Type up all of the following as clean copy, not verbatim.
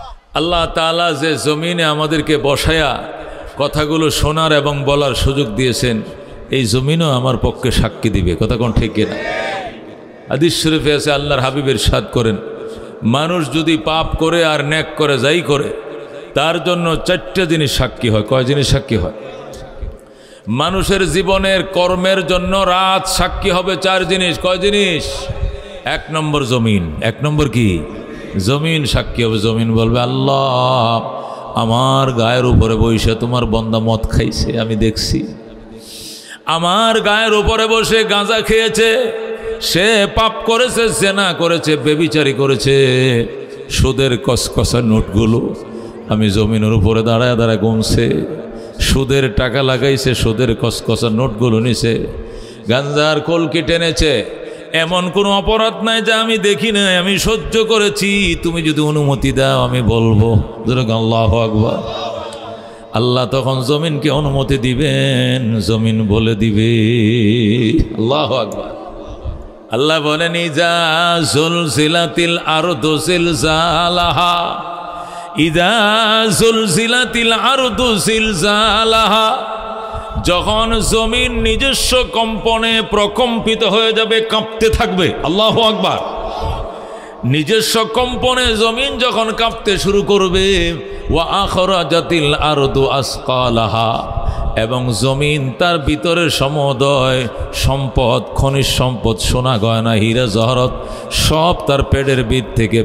আল্লাহ তাআলা যে জমিনে আমাদেরকে বসায়া কথাগুলো শোনার এবং বলার সুযোগ দিয়েছেন, এই জমিনও আমার পক্ষে সাক্ষী দিবে। কথা কোন ঠিক কিনা? হাদিস শরীফে আছে, আল্লাহর হাবিব ইরশাদ করেন, মানুষ যদি পাপ করে আর নেক করে যাই করে, তার জন্য 4টা জিনিস সাক্ষী হয়। কয় জিনিস সাক্ষী হয়? মানুষের জীবনের কর্মের জন্য রাত সাক্ষী হবে 4 জিনিস। কয় জিনিস? 1 নম্বর জমিন। 1 নম্বর কি? জমিন সাক্ষী হবে। জমিন বলবে, আল্লাহ আমার গায়ের উপরে বসে তোমার বন্দা মদ খাইছে, আমি দেখছি। আমার গায়ের উপরে বসে গাঁজা খেয়েছে, সে পাপ করেছে, জেনা করেছে, বেবিচারি করেছে। সুদের কসকসা নোটগুলো আমি জমিনের উপরে দাঁড়ায় দাঁড়ায় গুনছে। সুদের টাকা লাগাইছে, সুদের কসকসা নোটগুলো নিছে, গাঁজার কলকি টেনেছে। এমন কোনো অপরাধ নাই যা আমি দেখি নাই, আমি সহ্য করেছি। তুমি যদি অনুমতি দাও আমি বলবো। আল্লাহু আকবার। আল্লাহ তখন জমিনকে অনুমতি দিবেন, জমিন বলে দিবে। আল্লাহু আকবার। আল্লাহ বলেন, ইজা জুলজিলাতিল আরদু জিলজালাহা, ইজা জুলজিলাতিল আরদু জিলজালাহা, যখন জমিন নিজস্ব কম্পনে প্রকম্পিত হয়ে যাবে, কাঁপতে থাকবে। আল্লাহু আকবার। নিজস্ব কম্পনে জমিন যখন কাঁপতে শুরু করবে, ওয়া আখরাজাতিল আরদু আসকালাহা, এবং জমিন তার ভিতরের সমুদয় সম্পদ, খনিজ সম্পদ, সোনা গয়না, হীরা জহরত সব তার পেটের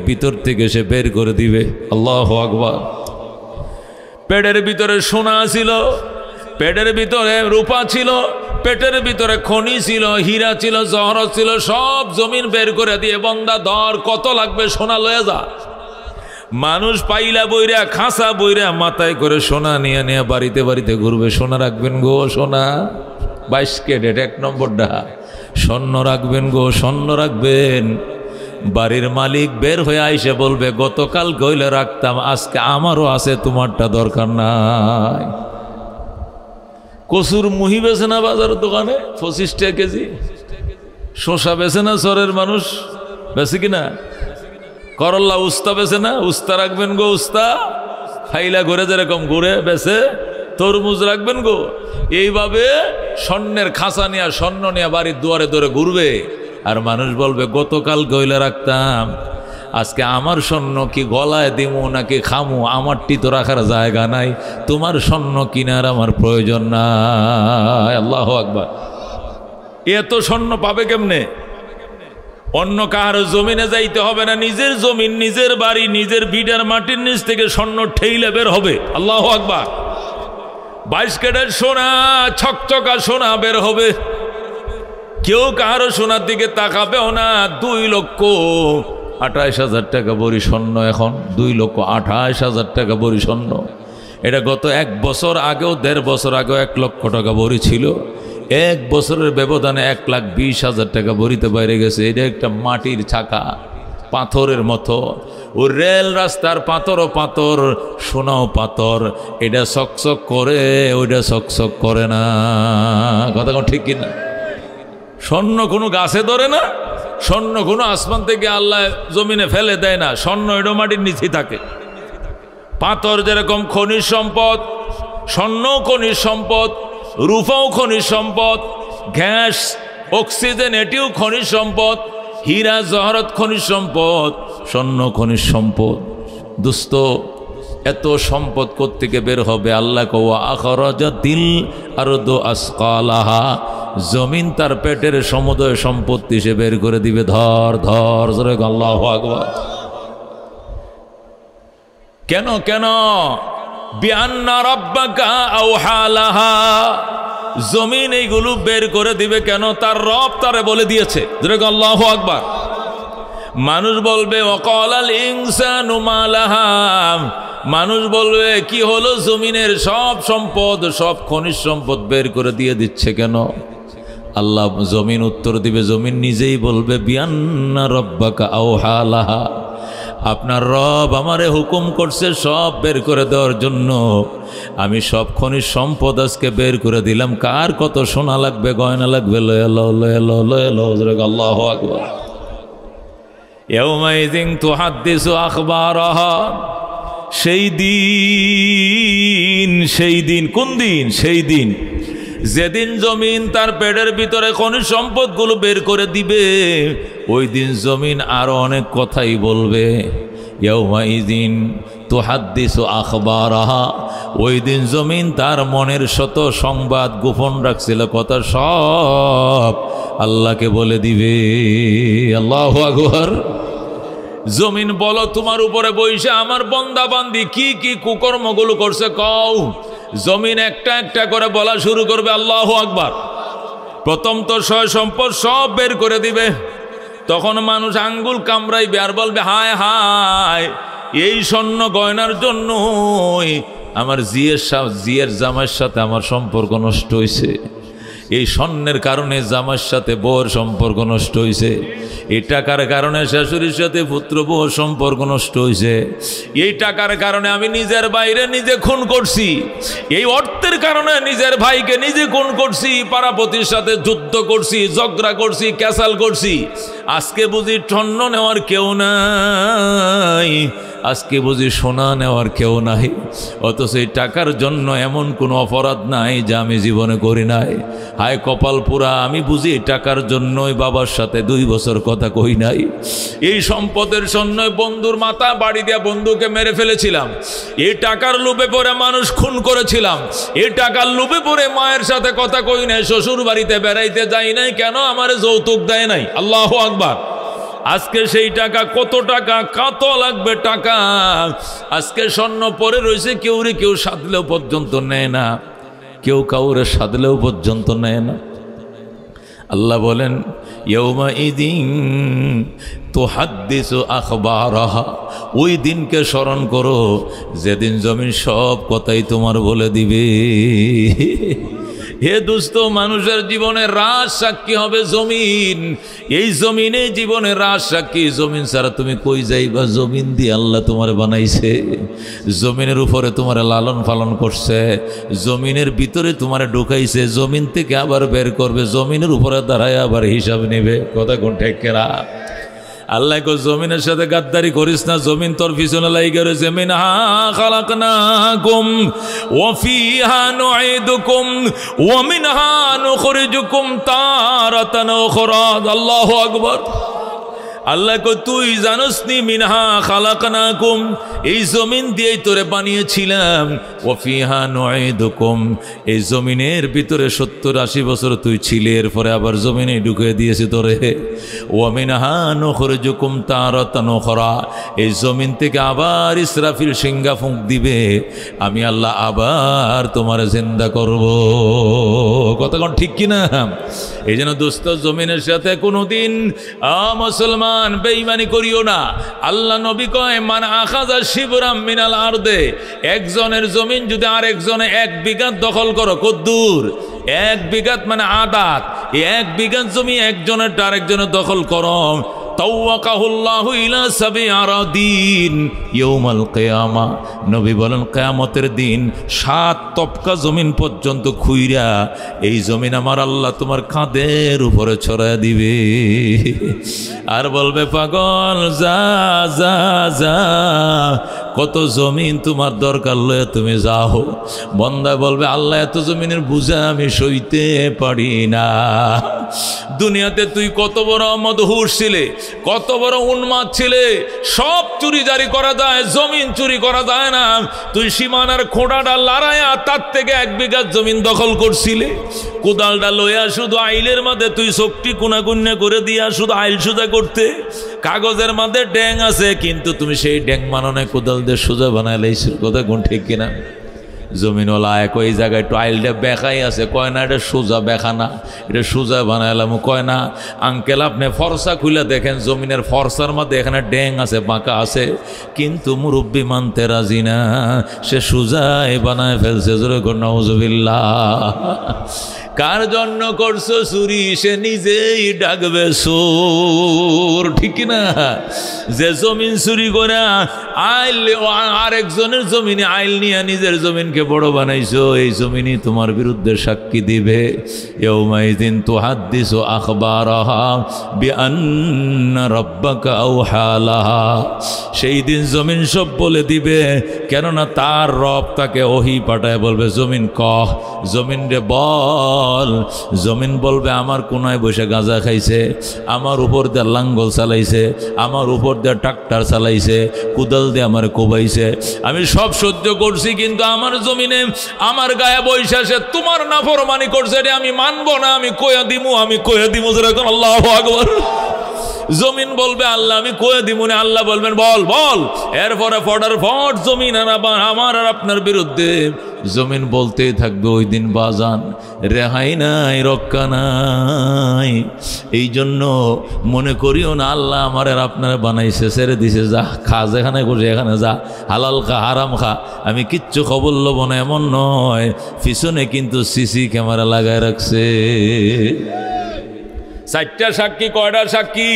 ভিতর থেকে সে বের করে দিবে। আল্লাহু আকবার। পেটের ভিতরে সোনা ছিল, পেটের ভিতরে রূপা ছিল, পেটের ভিতরে খনি ছিল, হীরা ছিল, জহরত ছিল, সব জমিন বের করে দিয়ে, বন্দা ধর, কত লাগবে সোনা লয়ে যা। মানুষ পাইলা বইরা, খাসা বইরা মাথায় করে সোনা নিয়ে নিয়ে বাড়িতে বাড়িতে ঘুরবে। সোনা রাখবেন গো, সোনা 22 ক্যারেট 1 নম্বরটা। স্বর্ণ রাখবেন গো, স্বর্ণ রাখবেন। বাড়ির মালিক বের হয়ে আইসে বলবে, গতকাল কইলে রাখতাম, আজকে আমারও আছে, তোমারটা দরকার নাই। কচুর মুহি বেছে না বাজারের দোকানে 25 টাকা কেজি। শসা বেছে না চরের মানুষ, বেছে কিনা? করল্লা উস্তা বেছে না? উস্তা রাখবেন গো, উস্তা। খাইলা ঘুরে যেরকম ঘুরে বেছে, তরমুজ রাখবেন গো। এইভাবে স্বর্ণের খাঁচা নিয়ে, স্বর্ণ নিয়ে বাড়ির দুয়ারে দুয়ারে ঘুরবে। আর মানুষ বলবে, গতকাল গইলা রাখতাম, আজকে আমার স্বর্ণ কি গলায় দিমু নাকি খামু, আমারটি তো রাখার জায়গা নাই, তোমার স্বর্ণ কিনার আমার প্রয়োজন নাই। আল্লাহু আকবার। এত স্বর্ণ পাবে কেমনে? অন্য কাহার জমিনে যাইতে হবে না, নিজের জমিন, নিজের বাড়ি, নিজের ভিটার মাটির নিচ থেকে স্বর্ণ ঠেইলে বের হবে। আল্লাহু আকবার। 22 ক্যারেট সোনা, ছকছকা সোনা বের হবে। কেউ কাহারও সোনার দিকে তাকাবেও না। 2,28,000 টাকা বড়ি স্বর্ণ এখন, 2,28,000 টাকা বড়ি স্বর্ণ। এটা গত 1 বছর আগেও, 1.5 বছর আগেও 1 লক্ষ টাকা বড়ি ছিল। 1 বছরের ব্যবধানে 1,20,000 টাকা বড়িতে বাইরে গেছে। এটা একটা মাটির চাকা, পাথরের মতো। ও রেল রাস্তার পাথরও পাথর, সোনাও পাথর। এটা চকচক করে, ওইটা চকচক করে না। কথা ঠিক কিনা? স্বর্ণ কোনো গাছে ধরে না, স্বর্ণ কোনো আসমান থেকে আল্লাহ জমিনে ফেলে দেয় না। স্বর্ণ এটা মাটির নিচেই থাকে। পাথর যেরকম খনিজ সম্পদ, স্বর্ণও খনিজ সম্পদ, রূপাও খনিজ সম্পদ, গ্যাস, অক্সিজেন এটিও খনিজ সম্পদ, হীরা জহরত খনিজ সম্পদ, স্বর্ণ খনিজ সম্পদ। দোস্ত, এত সম্পদ কোত্থেকে বের হবে? আল্লাহ কওয়া আখরাজাতিল আরদু আসকালাহা, জমিন তার পেটের সমুদয় সম্পত্তি সে বের করে দিবে। ধর ধর জোরে আল্লাহু আকবার। কেন কেন? বিআন্না রাব্বাকা আওহা লাহা, জমিন এইগুলো বের করে দিবে কেন? তার রব তারে বলে দিয়েছে। জোরে আল্লাহু আকবার। মানুষ বলবে ওয়াকালাল ইনসানু মা লাহা, মানুষ বলবে কি হলো, জমিনের সব সম্পদ, সব খনিজ সম্পদ বের করে দিয়ে দিচ্ছে কেন? আল্লাহ জমিন উত্তর দিবে, জমিন নিজেই বলবে বিআন্না রাব্বাকা আওহা লাহা, আপনার রব আমারে হুকুম করছে সব বের করে দেওয়ার জন্য। আমি সব খনিজ সম্পদ আজকে বের করে দিলাম। কার কত সোনা লাগবে, গয়না লাগবে, লয়ে লো লয়ে লো লয়ে লো। আল্লাহু আকবার। ইয়াউমাইযিন তুহাদ্দিসু আখবারাহা, সেই দিন কোন দিন? সেই দিন যেদিন জমিন তার পেটের ভিতরে খনিজ সম্পদগুলো বের করে দিবে, ওই দিন জমিন আরো অনেক কথাই বলবে। ইয়াউমাইযিন তুহাদ্দিসু আখবারাহা, ওই দিন জমিন তার মনের শত সংবাদ গোপন রাখছিল কথা সব আল্লাহকে বলে দিবে। আল্লাহু আকবার। জমিন বলো তোমার উপরে বইসা আমার বান্দা বান্দি কি কি কুকর্মগুলো করছে কও। জমিন একটা একটা করে বলা শুরু করবে আল্লাহু আকবার। প্রথম তো সয় সম্পদ সব বের করে দিবে। তখন মানুষ আঙ্গুল কামড়াইবে আর বলবে হায় হায়, এই স্বর্ণ গয়নার জন্যই আমার জিয়ের জামাইয়ের সাথে আমার সম্পর্ক নষ্ট হয়েছে, এই স্বর্ণের কারণে জামাইয়ের সাথে বউর সম্পর্ক নষ্ট হয়েছে, এই টাকার কারণে শাশুড়ির সাথে পুত্র বউর সম্পর্ক নষ্ট হয়েছে, এই টাকার কারণে আমি নিজের বাইরে নিজে খুন করছি, এই অর্থের কারণে নিজের ভাইকে নিজে খুন করছি, পাড়াপতির সাথে যুদ্ধ করছি, ঝগড়া করছি, ক্যাসাল করছি। আজকে বুঝি স্বর্ণ নেওয়ার কেউ নাই, আজকে বুঝি সোনা নেওয়ার কেউ নাই। অথচ এই টাকার জন্য এমন কোনো অপরাধ নাই যা আমি জীবনে করি নাই। হায় কপাল পুরা, আমি বুঝি এই টাকার জন্যই বাবার সাথে 2 বছর কথা কই নাই। এই সম্পদের জন্য বন্ধুর মাথা বাড়ি দিয়া বন্ধুকে মেরে ফেলেছিলাম, এই টাকার লোভে পড়ে মানুষ খুন করেছিলাম, এই টাকার লোভে পড়ে মায়ের সাথে কথা কই নাই, শ্বশুর বাড়িতে বেড়াইতে যাই নাই, কেন আমার যৌতুক দেয় নাই। আল্লাহু আকবার। আজকে সেই টাকা কত টাকা, কত লাগবে টাকা। আজকে স্বর্ণ পরে রয়েছে, কেউ সাধলেও পর্যন্ত নেয় না, কেউ কাউরে সাধলেও পর্যন্ত নেয় না। আল্লাহ বলেন ইয়াউমাইযিন তুহাদ্দিসু আখবারাহা, ওই দিনকে স্মরণ করো যেদিন জমিন সব কথাই তোমার বলে দিবে। হে দোস্ত, মানুষের জীবনে রাজ সাক্ষী হবে জমিন। এই জমিনে জীবনে রাজ সাক্ষী। জমিন ছাড়া তুমি কই যাইবা? জমিন দিয়ে আল্লাহ তোমার বানাইছে, জমিনের উপরে তোমার লালন পালন করছে, জমিনের ভিতরে তোমার ঢুকাইছে, জমিন থেকে আবার বের করবে, জমিনের উপরে দাঁড়ায় আবার হিসাব নেবে। কথা কোন ঠিক কেনা? আল্লাহ কো জমিনের সাথে গাদ্দারি করিস না, জমিন তোর পিছনে লাইগা রয়েছে। মিনহা খালাকনাকুম ওয়া ফিহা নুঈদুকুম ওয়া মিনহা নুখরিজুকুম তারাতান উখরা। আল্লাহু আকবার। আল্লাহ কো তুই জানোস নি, মিনহা খালাকনাকুম, এই জমিন দিয়েই তোরে বানিয়েছিলাম, ওয়া ফিহা নুঈদুকুম, এই জমিনের ভিতরে 70-80 বছর তুই ছিলে, এরপরে আবার জমিনে ঢুকিয়ে দিয়েছি তোরে। ওয়া মিনহা নুখরিজুকুম তারাতান উখরা, এই জমিন থেকে আবার ইসরাফিল সিংহা ফুঁক দিবে, আমি আল্লাহ আবার তোমার জিন্দা করব। কতক্ষণ ঠিক কিনা? এই জন্য দোস্ত, জমিনের সাথে কোনোদিন মুসলমান বেঈমানি করিও না। আল্লাহ নবী কয় মান আখাযা শিবরাম মিনাল আরদে, একজনের জমিন যদি আরেকজনে 1 বিঘা দখল করো, কদ্দুর 1 বিঘাত মানে আদাত, 1 বিঘা জমি একজনের আরেকজনের দখল করো, তাওয়াকাহুল্লাহু ইলা 7 আরাদিন ইয়াউমাল কিয়ামা। নবী বলেন কিয়ামতের দিন 7 তপকা জমিন পর্যন্ত খুইরা এই জমিন আমার আল্লাহ তোমার কাঁধের উপরে ছড়ায় দিবে। আর বলবে পাগল যা যা যা, কত জমিন তোমার দরকার লয়ে তুমি যাও। বন্দা বলবে আল্লাহ এত জমিনের বুঝা আমি সইতে পারি না। দুনিয়াতে তুই কত বড় মদহুর ছিলে, কত বড় উন্মাদ ছিলে, সব চুরি জারি করা যায়, জমিন চুরি করা যায় না। তুই সীমানার খোঁড়াটা লড়াইয়া তার থেকে 1 বিঘা জমিন দখল করছিলে, কোদালটা লইয়া শুধু আইলের মাঝে তুই চোখটি কোনাকুন্যা করে দিয়া শুধু আইল সোজা করতে। কাগজের মাঝে ড্যাং আছে, কিন্তু তুমি সেই ড্যাং মাননে কোদাল দিয়ে সোজা বানায় লাইছো। কথা কোন ঠিক কিনা? জমিনওয়ালা এক ওই জায়গায় একটু আইলটা বেখাই আছে, কয় না এটা সোজা বেখা না, এটা সোজা বানাইলাম। কয় না আঙ্কেল আপনি ফর্সা খুলে দেখেন, জমিনের ফর্সার মধ্যে এখানে ড্যাং আছে, বাঁকা আছে, কিন্তু মুরব্বী মানতে রাজি না, সে সোজাই বানায় ফেলছে। জোরে কর নাউজুবিল্লাহ। কার জন্য করছো চুরি সে নিজেই ডাকবে চোর, ঠিক না? যে জমিন চুরি করে আইল আরেকজনের জমিনে আইল নিয়ে নিজের জমিনকে বড় বানাইছো, এই জমিনই তোমার বিরুদ্ধে সাক্ষী দিবে। ইয়াউমাইযিন তুহাদ্দিসু আখবারাহা বিআন্না রাব্বাকা আওহা লাহা। সেই দিন জমিন সব বলে দিবে, কেননা তার রব তাকে ওহী পাঠায় বলবে, জমিন কহ, জমিন রে বল। জমিন বলবে, আমার কোনায় বসে গাঁজা খাইছে, আমার উপর দিয়ে লাঙ্গল চালাইছে, আমার উপর দিয়ে ট্রাক্টর চালাইছে, কুদাল দিয়ে আমার কোবাইছে, আমি সব সহ্য করছি, কিন্তু আমার জমিনে আমার গায়ে বৈশা সে তোমার নাফরমানি করছে, রে আমি মানবো না, আমি কইয়া দিমু, আমি কইয়া দিমু। যেরকম আল্লাহু আকবার। জমিন বলবে, আল্লাহ আমি কয়ে দিব না। আল্লাহ বলবেন, বল বল। এরপরে ফটার ফট জমিন আমার আর আপনার বিরুদ্ধে জমিন বলতেই থাকবে। ওই দিন বাজান রেহাই নাই, রক্ষা নাই। এই জন্য মনে করিও না আল্লাহ আমার আর আপনারা বানাইছে, ছেড়ে দিছে, যা খা, যেখানে খুশি এখানে যা, হালাল খা হারাম খা, আমি কিচ্ছু খবর লব না, এমন নয়। পিছনে কিন্তু সিসি ক্যামেরা লাগায় রাখছে। 4টা সাক্ষী, কয়টা সাক্ষী?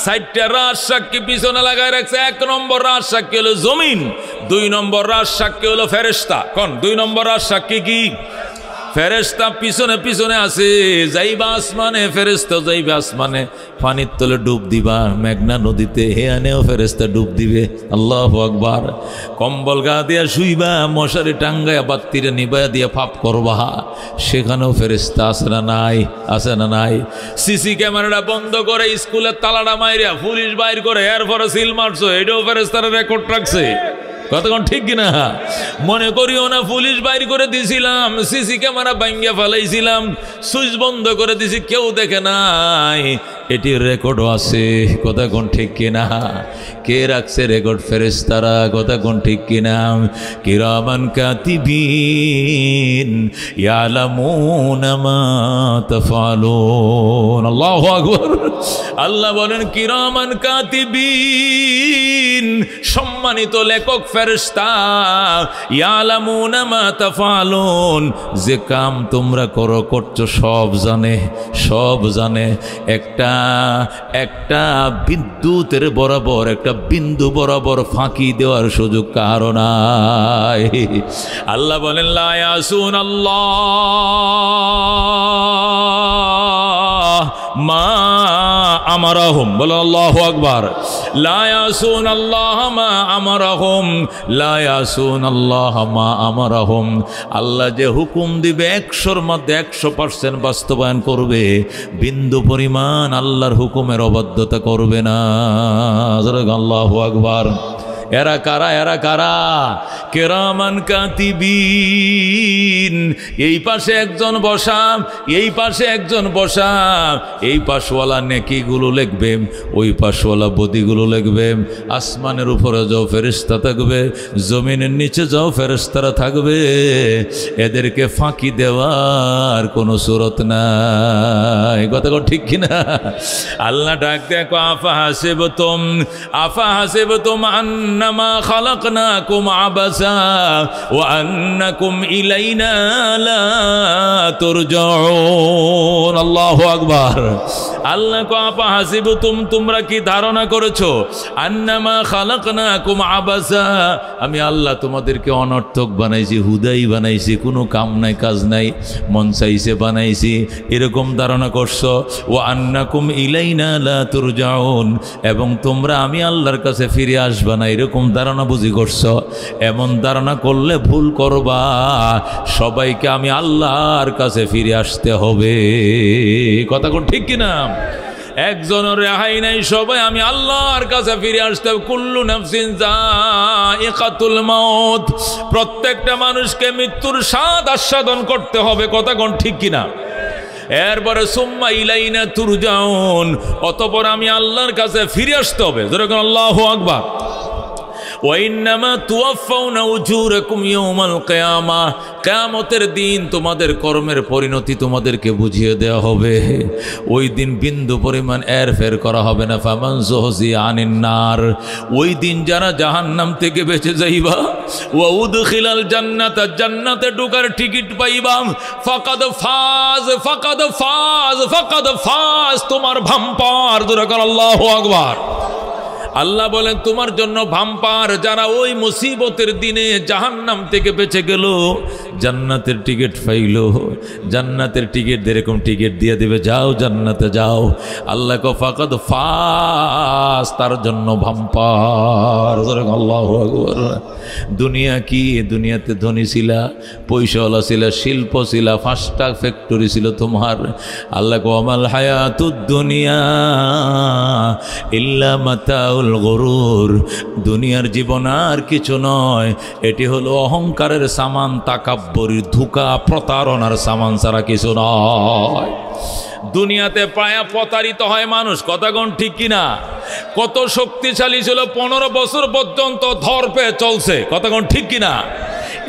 4টা রাজ সাক্ষী পিছনে লাগায় রাখছে। 1 নম্বর রাজ সাক্ষী হলো জমিন, 2 নম্বর রাজ সাক্ষী হলো ফেরেশতা। কোন 2 নম্বর রাজ সাক্ষী? কি? ফেরেশতা পিছনে পিছনে আছে। যাইবা আসমানে, ফেরেশতা যাইবা আসমানে, পানির তলে ডুব দিবা, মেঘনা নদীতে, হে আনেও ফেরেশতা ডুব দিবে। আল্লাহু আকবার। কম্বল গা দিয়া শুইবা, মশারি টাঙ্গায়া বাত্তিরে নিবাইয়া দিয়া ফাপ করবা, সেখানেও ফেরেশতা আছে না নাই? আছে না নাই? সিসি ক্যামেরাটা বন্ধ করে স্কুলের তালাটা মাইরা পুলিশ বাইর করে এরপরে সিল মারছো, এটাও ফেরেশতার রেকর্ড রাখছে। কতক্ষণ ঠিক কিনা? মনে করিও না পুলিশ বাইর করে দিছিলাম, সিসি ক্যামেরা ভাঙ্গিয়া ফেলাইছিলাম, সুইচ বন্ধ করে দিছি, কেউ দেখে নাই, এটির রেকর্ডও আছে। কতক্ষণ ঠিক কিনা? কে রাখছে রেকর্ড? ফেরেশতারা। কতক্ষণ ঠিক কিনা? কিরামান কাতিবিন ইয়ালামুনা মা তাফআলুন। আল্লাহু আকবার। আল্লাহ বলেন কিরামান কাতিবিন, সম্মানিত লেখক ফেরেশতা, ইয়ালামুনা মা তাফআলুন, যে কাম তোমরা করছো সব জানে, সব জানে। একটা বিদ্যুতের বরাবর, একটা বিন্দু বরাবর ফাঁকি দেওয়ার সুযোগ কারো নাই। আল্লাহ বলেন লা ইয়াসুন আল্লাহ মা আমারাহুম। বলো আল্লাহু আকবার। লা ইয়াসুন আল্লাহ মা আমারাহুম, লা ইয়াসুন আল্লাহ মা আমারাহুম। আল্লাহ যে হুকুম দিবে 100-র মধ্যে 100% বাস্তবায়ন করবে, বিন্দু পরিমাণ আল্লাহর হুকুমের অবাধ্যতা করবে না। আল্লাহু আকবার। এরা কারা? এরা কারা? কিরামান কাতিবিন। এই পাশে একজন বসা, এই পাশে একজন বসা। এই পাশওয়ালা নেকিগুলো লিখবে, ওই পাশওয়ালা বদিগুলো লিখবে। আসমানের উপরে যাও ফেরেশতা থাকবে, জমিনের নিচে যাও ফেরেশতারা থাকবে। এদেরকে ফাঁকি দেওয়ার কোনো সুরত নাই। কথা ঠিক কিনা? আল্লাহ ডাক দেখো, আফা হাসিবতুম আন্নামা খালাকনাকুম আবাসা ওয়া আন্নাকুম ইলাইনা লা তুরজাউন। আল্লাহু আকবার। আল্লাহ কো, আফা হাসিবতুম, তোমরা কি ধারণা করেছো, আন্নামা খালাকনাকুম আবাসা, আমি আল্লাহ তোমাদেরকে অনর্থক বানাইছি, হুদাই বানাইছি, কোনো কাম নাই কাজ নাই, মন চাইছে বানাইছি, এরকম ধারণা করছো। ওয়া আন্নাকুম ইলাইনা লা তুরজাউন, এবং তোমরা আমি আল্লাহর কাছে ফিরে আসবা না, এরকম ধারণা বুঝি করছো। এমন ধারণা করলে ভুল করবা। সবাইকে আমি আল্লাহর কাছে ফিরে আসতে হবে। কথা কোন ঠিক কিনা? একজনের রেহাই নাই, সবাই আমি আল্লাহর কাছে ফিরে আসতে হবে। কুল্লু নাফসিন যায়িকাতুল মাউত, প্রত্যেকটা মানুষকে মৃত্যুর স্বাদ আস্বাদন করতে হবে। কথা কোন ঠিক কিনা? এরপরে সুম্মা ইলাইনা তুরজাউন, অতঃপর আমি আল্লাহর কাছে ফিরে আসতে হবে। যেরকম আল্লাহু আকবার। ওয়া ইন্নামা তুওয়াফাউনা উজুরাকুম ইয়াউমাল কিয়ামাহ, কিয়ামতের দিন তোমাদের কর্মের পরিণতি তোমাদেরকে বুঝিয়ে দেওয়া হবে। ওই দিন বিন্দু পরিমাণ এরফের করা হবে না। ফামান যুহজিয়া আনিন নার, ওই দিন যারা জাহান্নাম থেকে বেঁচে যাইবা, ওয়া উদখিলাল জান্নাতা, জান্নাতে ঢোকার টিকিট পাইবা, ফাকাদ ফাজ ফাকাদ ফাজ ফাকাদ ফাজ, তোমার ভাম্পার। জোরে বলো আল্লাহু আকবার। আল্লাহ বলেন তোমার জন্য ভাম্পার, যারা ওই মুসিবতের দিনে জাহান্নাম থেকে বেঁচে গেল, জান্নাতের টিকিট পাইল। জান্নাতের টিকিট এরকম টিকিট দিয়ে দিবে, যাও জান্নাতে যাও। আল্লাহ কো ফাকাদ ফাজ, তার জন্য ভাম্পার। আল্লাহু আকবার। দুনিয়া কি? দুনিয়াতে ধনী ছিলা, পয়সাওয়ালা ছিলা, শিল্প ছিলা, 5টা ফ্যাক্টরি ছিল তোমার। আল্লাহ কো আমাল হায়াতুদ দুনিয়া ইল্লা মাতাউল গরুর, দুনিয়ার জীবন আর কিছু নয়, এটি হলো অহংকারের সামান, তাকাব্বুরির ধোঁকা, প্রতারণার সামান ছাড়া কিছু নয়। দুনিয়াতে প্রায় প্রতারিত হয় মানুষ, কথা কোন ঠিক কিনা? কত শক্তিশালী ছিল, 15 বছর পর্যন্ত ধরপে চলছে, কথা কোন ঠিক কিনা?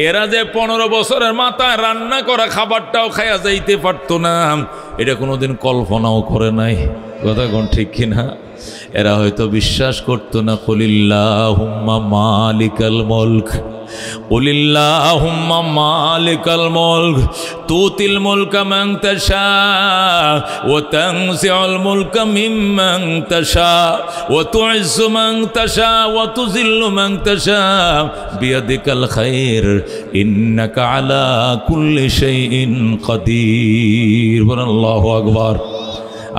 এরা যে 15 বছরের মাথায় রান্না করা খাবারটাও খায়া যাইতে পারতো না, এটা কোনোদিন কল্পনাও করে নাই, কথা কোন ঠিক কিনা? এরা হয়তো বিশ্বাস করতো না। কুলিল্লাহুম্মা মালিকাল মুলক, কুলিল্লাহুম্মা মালিকাল মুলক তুতিল মুলকা মান তাশা ওয়া তানজিউল মুলকা মিম্মান তাশা ওয়া তুইজ্জু মান তাশা ওয়া তুযিল্লু মান তাশা বিয়াদিকাল খায়র ইন্নাকা আলা কুল্লি শাইইন কাদির। আল্লাহু আকবার।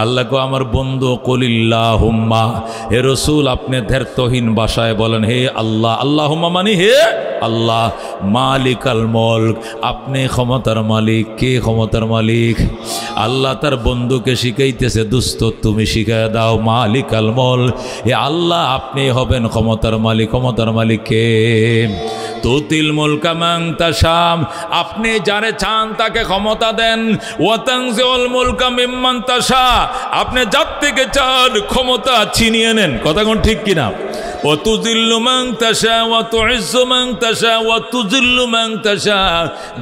আল্লাহ কো আমার বন্ধু, কুলিল্লাহুম্মা, হে রসুল আপনি ধৈর্যহীন ভাষায় বলেন, হে আল্লাহ, আল্লাহুম্মা মানে হে আল্লাহ, মালিকাল মুলক, আপনি ক্ষমতার মালিক। কে ক্ষমতার মালিক? আল্লাহ তার বন্ধুকে শিখাইতেছে, দুস্ত তুমি শিখায় দাও মালিকাল মুলক, হে আল্লাহ আপনি হবেন ক্ষমতার মালিক। ক্ষমতার মালিক কে? তুতিল মুলকা মান তাশা, আপনি যারে চান তাকে ক্ষমতা দেন। ওয়া তানজিউল মুলকা মিম্মান তাশা, আপনি যার থেকে চান ক্ষমতা ছিনিয়ে নেন, কথা কোন ঠিক কিনা? ওয়া তুযিল্লু মান তাশা ওয়া তুইজ্জু মান তাশা ওয়া তুযিল্লু মান তাশা,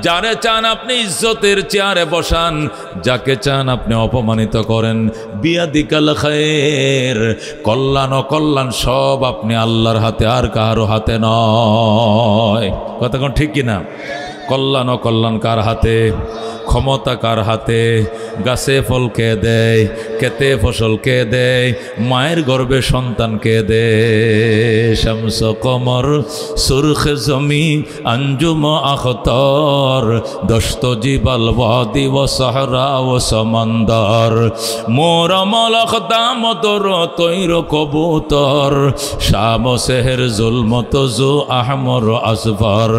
যারে চান আপনি ইজ্জতের চেয়ারে বসান, যাকে চান আপনি অপমানিত করেন। বিয়াদিকাল খায়র, কল্যাণ অকল্যাণ সব আপনি আল্লাহর হাতে, আর কারো হাতে নয়, কথা কোন ঠিক কিনা? কল্যাণ অকল্যাণ কার হাতে? ক্ষমতা কার হাতে? গাছে ফল কে দেয়? খেতে ফসল কে দেয়? মায়ের গর্ভে সন্তান কে দেয়? শামস কমর সুরখ জমি আঞ্জুম আখতার দস্ত জিবাল ওয়াদি ও সাহরা ও সমন্দর মোর মলখ দামতর তৈর কবুতর শাম সেহের জুলমত জু আহমর আসফর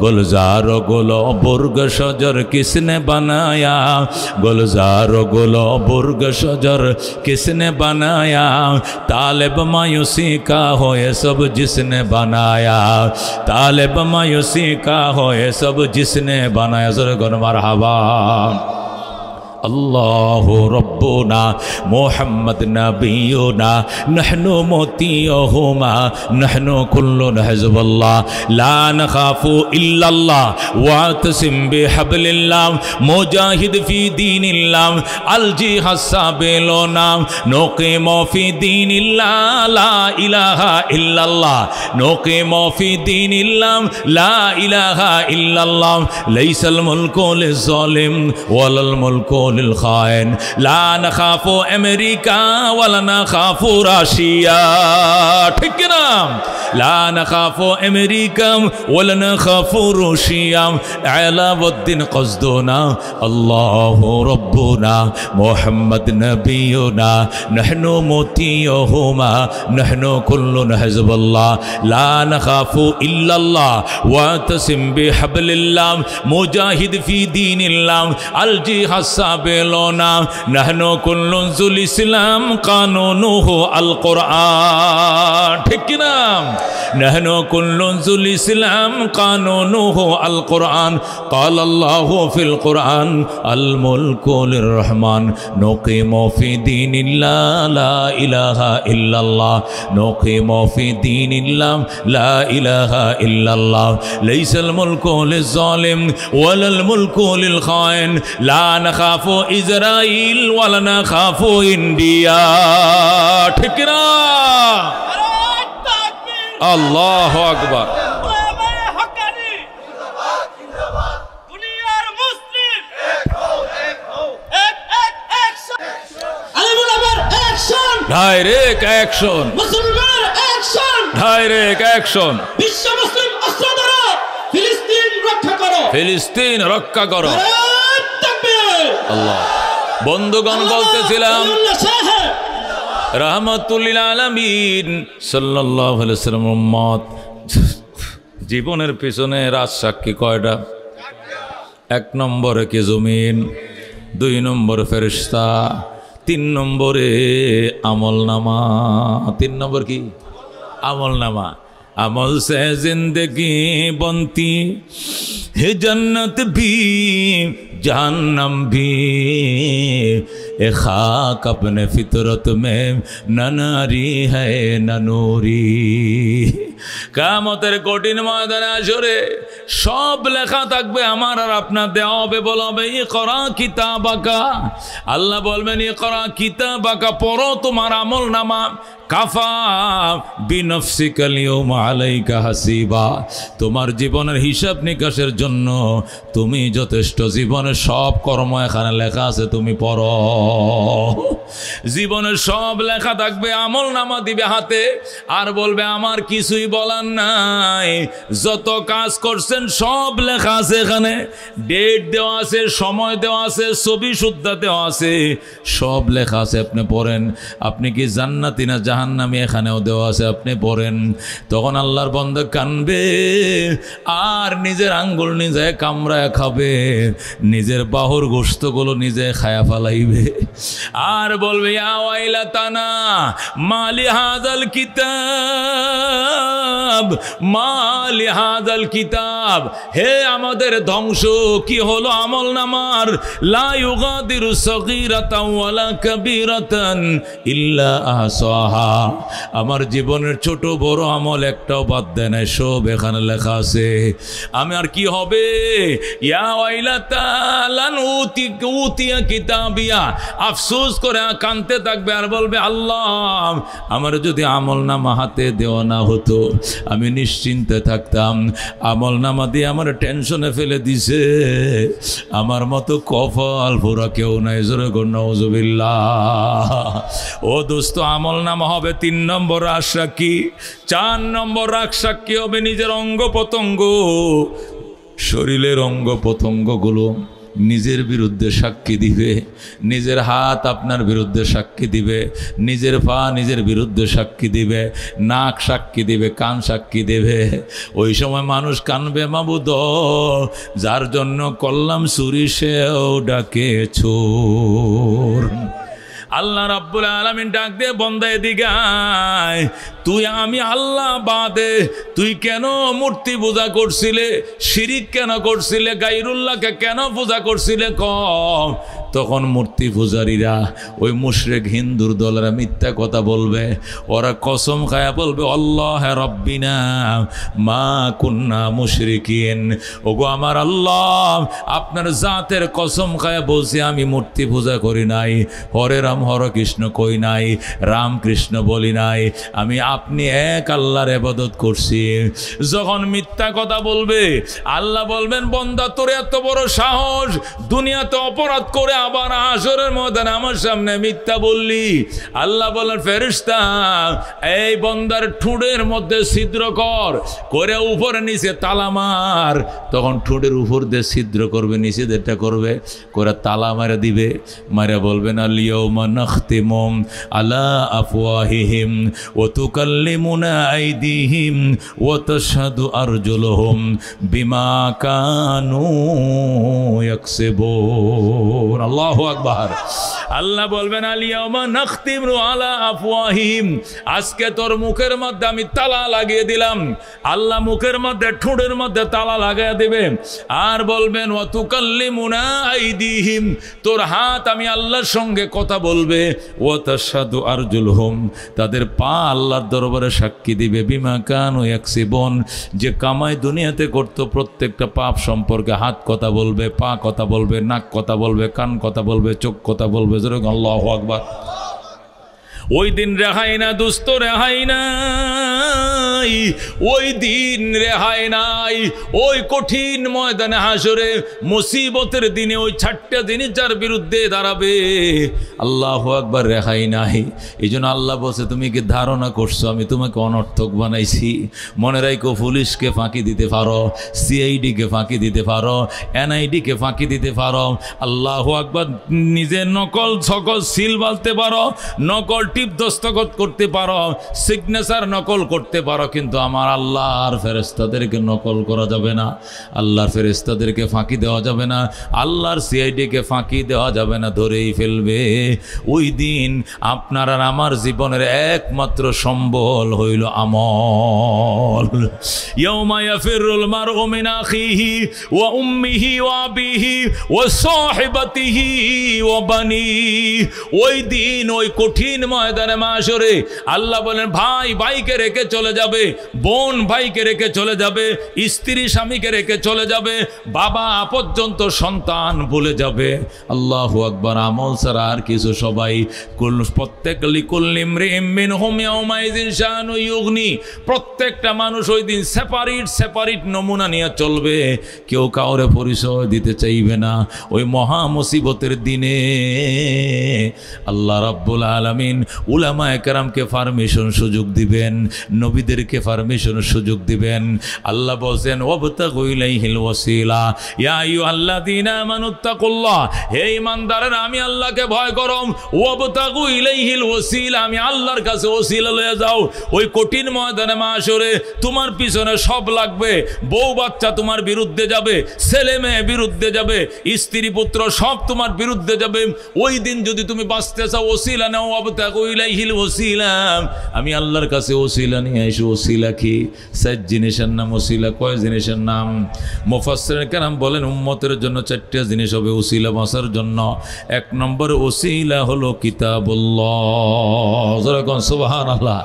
গুলজার গুল বুর্গ শজর কিসনে बनाया गुलजार गुलो बुर्ग शजर किसने बनाया तालिब मायूसी का हो ये सब जिसने बनाया तालिब मायूसी का हो ये सब जिसने बनाया ज़ुर्गुन मरहबा अल्लाहु रब्बुना मुहम्मद नबियुना नहनु मोतियुहुमा नहनु कुल्लुन हिज़्बुल्लाह ला नखाफु इल्लल्लाह वातसिम बिहब्लिल्लाह मुजाहिद फी दीनिल्लाह अल जिहाद साबिलुना नुक़ीमु फी दीनिल्लाह ला इलाहा इल्लल्लाह नुक़ीमु फी दीनिल्लाह ला इलाहा इल्लल्लाह लैसल मुल्कु लिज़्ज़ालिम वलल मुल्कु खायन ला नखाफो अमेरिका वला नखाफो राशिया ठीक है ना ला नखाफो अमेरिका वला नखाफो रूसिया अलाउद्दीन क़स्दुना अल्लाहु रब्बुना मुहम्मद नबियुना नहनु मोतियुहुमा नहनु कुल्लुन हिज़्बुल्लाह ला नखाफो इल्लल्लाह वातसिम बिहब्लिल्लाह मुजाहिद फी दीनिल्लाह अल जिहाद বাবেলনা নাহনু কুল্লুল ইসলাম কানুনুহু আল কোরআন। ঠিক কি না? নাহনু কুল্লুল ইসলাম কানুনুহু আল কোরআন। قال الله في القرآن الملك للرحمن نقيم في دين الله لا إله إلا الله نقيم في دين الله لا إله إلا الله ليس الملك للظالم ولا الملك للخائن لا نخاف إسرائيل ولا نخاف إنديا ঠিক না আল্লাহু আকবার ডাইরেক্ট অ্যাকশন মুসলমানের অ্যাকশন ডাইরেক্ট অ্যাকশন বিশ্ব মুসলিম অস্ত্র ধরো ফিলিস্তিন রক্ষা করো ফিলিস্তিন রক্ষা করো আল্লাহ বন্ধুগণ বলতেছিলাম রাহমাতুল লিল আলামিন সাল্লাল্লাহু আলাইহি ওয়াসাল্লাম উম্মত জীবনের পেছনে রাজ সাক্ষী কয়টা? 1 নম্বরে কি জমিন, 2 নম্বরে ফেরেশতা, 3 নম্বরে আমলনামা। 3 নম্বর কি? আমলনামা। আমল से जिंदगी बनती है जन्नत भी जहन्नम भी ए खाक अपने फितरत में न नारी है न नूरी। কামতের কঠিন ময়দানে আসরে সব লেখা থাকবে আমার আর আপনার দেওয়া হবে, বলবে ইকরা কিতাবাকা। আল্লাহ বলবেন ইকরা কিতাবাকা, পড়ো তোমার আমলনামা। কাফা বিনফসিকাল ইয়াউমা আলাইকা হাসিবা, তোমার জীবনের হিসাব নিকাশের জন্য তুমি যথেষ্ট। জীবনের সব কর্ম এখানে লেখা আছে, তুমি পড়ো। জীবনের সব লেখা থাকবে, আমলনামা দিবে হাতে আর বলবে আমার কিছুই বলার নাই। যত কাজ করছেন সব লেখা আছে এখানে, ডেট দেওয়া আছে, সময় দেওয়া আছে, ছবি সুদ্ধা দেওয়া আছে, সব লেখা আছে। আপনি পড়েন, আপনি কি জান্নাতি না জাহান্নামী এখানেও দেওয়া আছে, আপনি পড়েন। তখন আল্লাহর বান্দা কানবে আর নিজের আঙ্গুল নিজে কামড়ায় খাবে, নিজের বাহুর গোশতগুলো নিজে খায়া ফালাইবে আর বলবে ইয়া ওয়াইলাতানা মালি হাযাল কিতাব মালি হাযাল কিতাব, হে আমাদের ধ্বংস, কি হলো আমলনামার। লা ইউগাদিরু সগীরাতান ওয়ালা কাবীরাতান ইল্লা আহসাহা, আমার জীবনের ছোট বড় আমল একটাও বাদ দেয় না, সব এখানে লেখা আছে। আমি আর কি হবে? ইয়া ওয়াইলাতা লান উতিয়া কিতাবিয়া, আফসোস করে কাঁদতে থাকবে আর বলবে আল্লাহ আমার যদি আমলনামা হাতে দেওয়া না হতো আমি নিশ্চিন্তে থাকতাম। আমলনামা দিয়ে আমার টেনশনে ফেলে দিছে, আমার মতো কপাল পোড়া কেউ নাই। জোরে কর নাউজুবিল্লাহ। ও দোস্ত, আমলনামা হবে 3 নম্বর রাজ সাক্ষী। 4 নম্বর রাজ সাক্ষী হবে নিজের অঙ্গ প্রত্যঙ্গ। শরীরের অঙ্গ প্রত্যঙ্গগুলো নিজের বিরুদ্ধে সাক্ষী দিবে। নিজের হাত আপনার বিরুদ্ধে সাক্ষী দিবে, নিজের পা নিজের বিরুদ্ধে সাক্ষী দিবে, নাক সাক্ষী দিবে, কান সাক্ষী দেবে। ওই সময় মানুষ কানবে মাবুদ যার জন্য করলাম চুরি সেও ডাকে চোর। আল্লাহ রাব্বুল আলামিন ডাক দিয়ে বন্দা এদিকে আয়, তুই আমি আল্লাহ বাদে তুই কেন মূর্তি পূজা করছিলে, শিরিক কেন করছিলে, গায়রুল্লাহকে কেন পূজা করছিলে কম। তখন মূর্তি পূজারীরা ওই মুশরিক হিন্দুর দলেরা মিথ্যা কথা বলবে, ওরা কসম খায়া বলবে আল্লাহ রব্বিনা মা কুন্না মুশরিকিন, ওগো আমার আল্লাহ আপনার জাতের কসম খায়া বলছি আমি মূর্তি পূজা করি নাই, হরে রাম হরে কৃষ্ণ কই নাই, রাম কৃষ্ণ বলি নাই, আমি আপনি এক আল্লাহর ইবাদত করছি। যখন মিথ্যা কথা বলবে আল্লাহ বলবেন বান্দা তোর এত বড় সাহস, দুনিয়াতে অপরাধ করে আবার হাশরের ময়দানে আমার সামনে মিথ্যা বললি। আল্লাহ বলেন ফেরেশতা এই বান্দার ঠোঁটের মধ্যে ছিদ্র কর, করে উপরে নিচে তালা মার। তখন ঠোঁটের উপর দিয়ে ছিদ্র করবে, নিচে যেটা করবে করে তালা মারে দিবে। মারে বলবেন আল ইয়াউমা নাখতিমু আলা আফওয়াহিহিম ওয়া তুকাল্লিমুনা আইদিহিম ওয়া তাশহাদু আরজুলুহুম বিমা কানু ইয়াকসিবুন। আল্লাহু আকবার। আল্লাহ বলবেন আলিয়াউমা নাখতিমু আলা আফওয়াহিম, আজকে তোর মুখের মধ্যে আমি তালা লাগিয়ে দিলাম। আল্লাহ মুখের মধ্যে ঠোঁটের মধ্যে তালা লাগিয়ে দেবে আর বলবেন ওয়া তুকাল্লিমুনা আইদিহিম, তোর হাত আমি আল্লাহর সঙ্গে কথা বলবে। ওয়া তাশহাদু আরজুলহুম, তাদের পা আল্লাহর দরবারে সাক্ষী দিবে বিমা কানু ইয়াকসিবুন, যে কামাই দুনিয়াতে করত প্রত্যেকটা পাপ সম্পর্কে হাত কথা বলবে, পা কথা বলবে, নাক কথা বলবে, কান কথা বলবে, চোখ কথা বলবে। আল্লাহু আকবার। ওই দিন রেহাই না দোস্ত, রেহাই নাই, ওই দিন রেহাই নাই। ওই কঠিন ময়দানে হাসরে মুসিবতের দিনে ওই 6টা জিনিস যার বিরুদ্ধে দাঁড়াবে, আল্লাহু আকবার, রেহাই নাই। এই জন্য আল্লাহ বলছে তুমি কি ধারণা করছো আমি তোমাকে অনর্থক বানাইছি? মনে রাখো, পুলিশকে ফাঁকি দিতে পারো, সিআইডিকে ফাঁকি দিতে পারো, এনআইডিকে ফাঁকি দিতে পারো, আল্লাহু আকবার, নিজের নকল সকল সিল বালতে পারো, নকল টিপ দস্তখত করতে পারো, সিগনেচার নকল করতে পারো, কিন্তু আমার আল্লাহর ফেরেশতাদেরকে নকল করা যাবে না, আল্লাহর ফেরেশতাদেরকে ফাঁকি দেওয়া যাবে না, আল্লাহর সিআইডিকে ফাঁকি দেওয়া যাবে না, ধরেই ফেলবে। ওই দিন আপনার আর আমার জীবনের একমাত্র সম্বল হইল আমল। ইয়াউমা ইয়াফিরুল মারউ মিন আখিহি ওয়া উম্মিহি ওয়া আবিহি ওয়া সাহিবাতিহি ওয়া বানিহি। ওই দিন ওই কঠিন ময়দানে মাশরে আল্লাহ বলেন ভাই ভাইকে রেখে চলে যাবে, বোন ভাইকে রেখে চলে যাবে, স্ত্রী স্বামীকে রেখে চলে যাবে, বাবা পর্যন্ত সন্তান ভুলে যাবে। আল্লাহু আকবার। আমল ছাড়া আর কিছু সবাই প্রত্যেক লিকুল্লি ইমরিইম মিনহুম ইয়াউমাইযিন শানু ইউগনি, প্রত্যেকটা মানুষ ওই দিন সেপারেট নমুনা নিয়ে চলবে, কেউ কাউরে পরিচয় দিতে চাইবে না। ওই মহা মুসিবতের দিনে আল্লাহ রাব্বুল আলামিন উলামায়ে কেরামকে পারমিশন সুযোগ দিবেন, নবীদেরকে পারমিশন সুযোগ দিবেন। আল্লাহ বলেন ওয়াবতাগু ইলাইহিল ওয়াসিলা ইয়া আইয়ুহাল্লাযীনা আমানুত্তাকুল্লাহ, হে ঈমানদারেরা আমি আল্লাহকে ভয় করো। ওয়াবতাগু ইলাইহিল ওয়াসিলা, আমি আল্লাহর কাছে ওসিলা লয়ে যাও। ওই কঠিন ময়দানে মাশরে তোমার পিছনে সব লাগবে, বউ বাচ্চা তোমার বিরুদ্ধে যাবে, ছেলে মেয়ে বিরুদ্ধে যাবে, স্ত্রী পুত্র সব তোমার বিরুদ্ধে যাবে। ওই দিন যদি তুমি বাঁচতে চাও ওসিলা নাও, ওয়াবতাগু ইলাইহিল ওসিলা, আমি আল্লাহর কাছে ওসিলা নিয়ে এসো। ওসিলা কি? 4 জিনিসের নাম ওসিলা। কয় জিনিসের নাম? মুফাসসিরিন কেরাম বলেন উম্মতের জন্য 4টা জিনিস হবে ওসিলা বাঁচার জন্য। 1 নম্বর ওসিলা হলো কিতাবুল্লাহ, যারা কোন সুবহানাল্লাহ।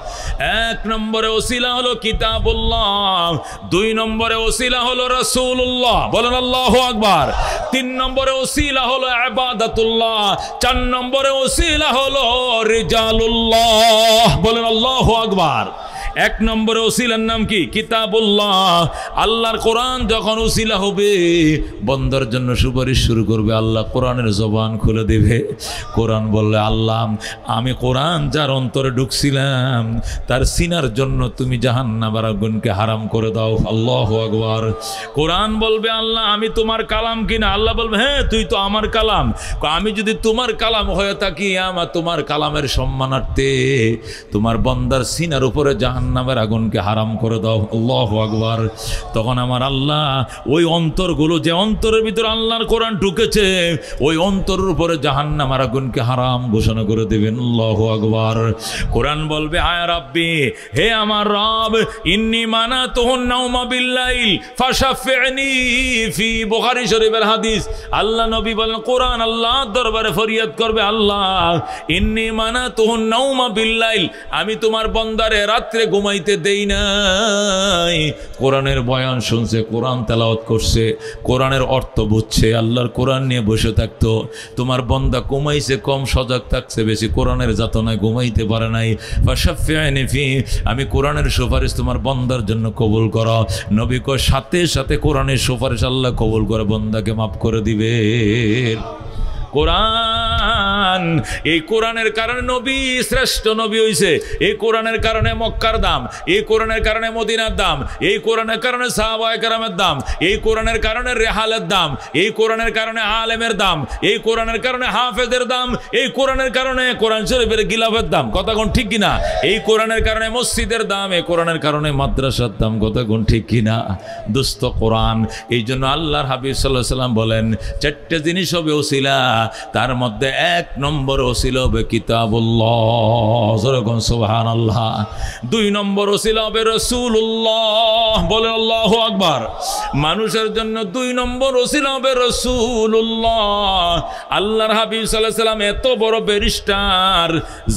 1 নম্বরে ওসিলা হলো কিতাবুল্লাহ, 2 নম্বরে ওসিলা হলো রাসূলুল্লাহ, বলেন আল্লাহু আকবার। 3 নম্বরে ওসিলা হলো ইবাদাতুল্লাহ, 4 নম্বরে ওসিলা হলো রিজালুল্লাহ, বলেন আল্লাহু আকবার। 1 নম্বরে ওসিলার নাম কি? কিতাবুল্লাহ। আল্লাহর কোরআন যখন ওসিলা হবে, বন্দার জন্য সুপারিশ শুরু করবে, আল্লাহ কোরআনের জবান খুলে দেবে। কোরআন বললে আল্লাহ আমি কোরআন যার অন্তরে ঢুকছিলাম তার সিনার জন্য তুমি জাহান্নামের আগুনকে হারাম করে দাও। আল্লাহু আকবার। কোরআন বলবে আল্লাহ আমি তোমার কালাম কিনা? আল্লাহ বলবে হ্যাঁ তুই তো আমার কালাম। আমি যদি তোমার কালাম হয়ে থাকি, আমার তোমার কালামের সম্মানার্থে তোমার বন্দার সিনার উপরে জাহান্নামের আগুনকে হারাম করে দাও। আল্লাহু আকবার। তখন আমার আল্লাহ ওই অন্তরগুলো, যে অন্তরের ভিতরে আল্লাহর কোরআন ঢুকেছে, ওই অন্তরের উপরে জাহান্নামের আগুনকে হারাম ঘোষণা করে দেবেন। আল্লাহু আকবার। কোরআন বলবে আয় রাব্বি, হে আমার রব, ইন্নী মানাতুহুন নাওমা বিল্লাইল ফাশাফি'নি ফি। বুখারী শরীফের হাদিস। আল্লাহ নবী বলেন, কোরআন আল্লাহর দরবারে ফরিয়াদ করবে, আল্লাহ ইন্নী মানাতুহুন নাওমা বিল্লাইল, আমি তোমার বান্দারে রাত্রে ঘুমাইতে দেই নাই। কোরআনের বয়ান শুনছে, কোরআন তেলাওয়াত করছে, কোরআনের অর্থ বুঝছে, আল্লাহর কোরআন নিয়ে বসে থাকতো। তোমার বান্দা ঘুমাইছে কম, সজাগ থাকছে বেশি, কোরআনের যাতনায় ঘুমাইতে পারে নাই। ফাশাফি'নি ফি, আমি কোরআনের সুপারিশ তোমার বান্দার জন্য কবুল করো। নবী কয় সাথে সাথে কোরআনের সুপারিশ আল্লাহ কবুল করে বান্দাকে মাফ করে দিবে। কোরআন কোরআন। এই কোরআনের কারণে নবী শ্রেষ্ঠ নবী হইছে, এই কোরআনের কারণে মক্কার দাম, এই কোরআনের কারণে মদিনার দাম, এই কোরআনের কারণে সাহাবায়ে কেরামের দাম, এই কোরআনের কারণে রেহালের দাম, এই কোরআনের কারণে আলেমের দাম, এই কোরআনের কারণে হাফেজের দাম, এই কোরআনের কারণে কোরআন শরীফের গিলাফের দাম। কথা কোন ঠিক কিনা? এই কোরআনের কারণে মসজিদের দাম, এই কোরআনের কারণে মাদ্রাসার দাম। কথা কোন ঠিক কিনা? দোস্ত কোরআন। এই জন্য আল্লাহর হাবিব সাল্লাল্লাহু আলাইহি ওয়াসাল্লাম বলেন চারটে জিনিস হবে ওসিলা, তার মধ্যে এক নম্বর ওসিলা হবে কিতাবুল্লাহ, যেরকম সুবহানাল্লাহ। দুই নম্বর ওসিলা হবে রাসূলুল্লাহ, বলে আল্লাহু আকবার। মানুষের জন্য দুই নম্বর ওসিলা হবে রাসূলুল্লাহ। আল্লাহর হাবিব সাল্লাল্লাহু আলাইহি ওয়াসাল্লাম এত বড় ব্যারিস্টার,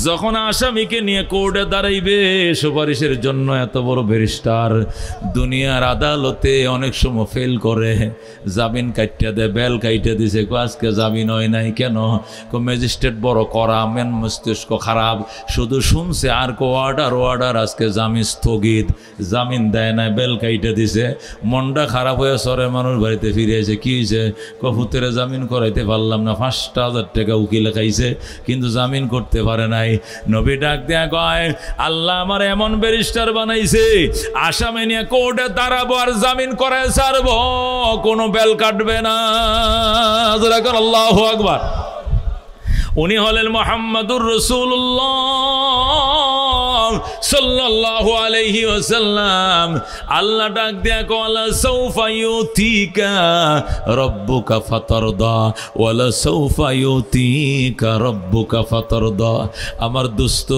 যখন আসামিকে নিয়ে কোর্টে দাঁড়াইবে সুপারিশের জন্য, এত বড় ব্যারিস্টার দুনিয়ার আদালতে অনেক সময় ফেল করে, জামিন কাইটা দেয়, বেল কাইটা দিছে, আজকে জামিন হয় নাই কেন? ম্যাজিস্ট্রেট বড় করা, মেন মস্তিষ্ক খারাপ, শুধু শুনছে আর অর্ডার, আজকে জামিন স্থগিত, জামিন দেয় না, বেল কাইটা দিছে, মনটা খারাপ হয়ে সরে মানুষ বাড়িতে ফিরে এসে কি হয়েছে? কফুতেরে জামিন করাইতে পারলাম না, 5,000 টাকা উকিল খাইছে কিন্তু জামিন করতে পারে নাই। নবী ডাক দেয়া কয় আল্লাহ আমার এমন ব্যারিস্টার বানাইছে, আসামি নিয়ে কোর্টে দাঁড়াবো আর জামিন করায় ছাড়বো, কোনো বেল কাটবে না। আল্লাহু আকবার। উনি হলেন মুহাম্মাদুর রাসূলুল্লাহ সাল্লাল্লাহু আলাইহি ওয়াসাল্লাম। আল্লাহ ডাক দেয়া কলা সাউফা ইউতিকা রাব্বুকা ফাতারদা ওয়ালা সাউফা ইউতিকা রাব্বুকা ফাতারদা। আমার দোস্ত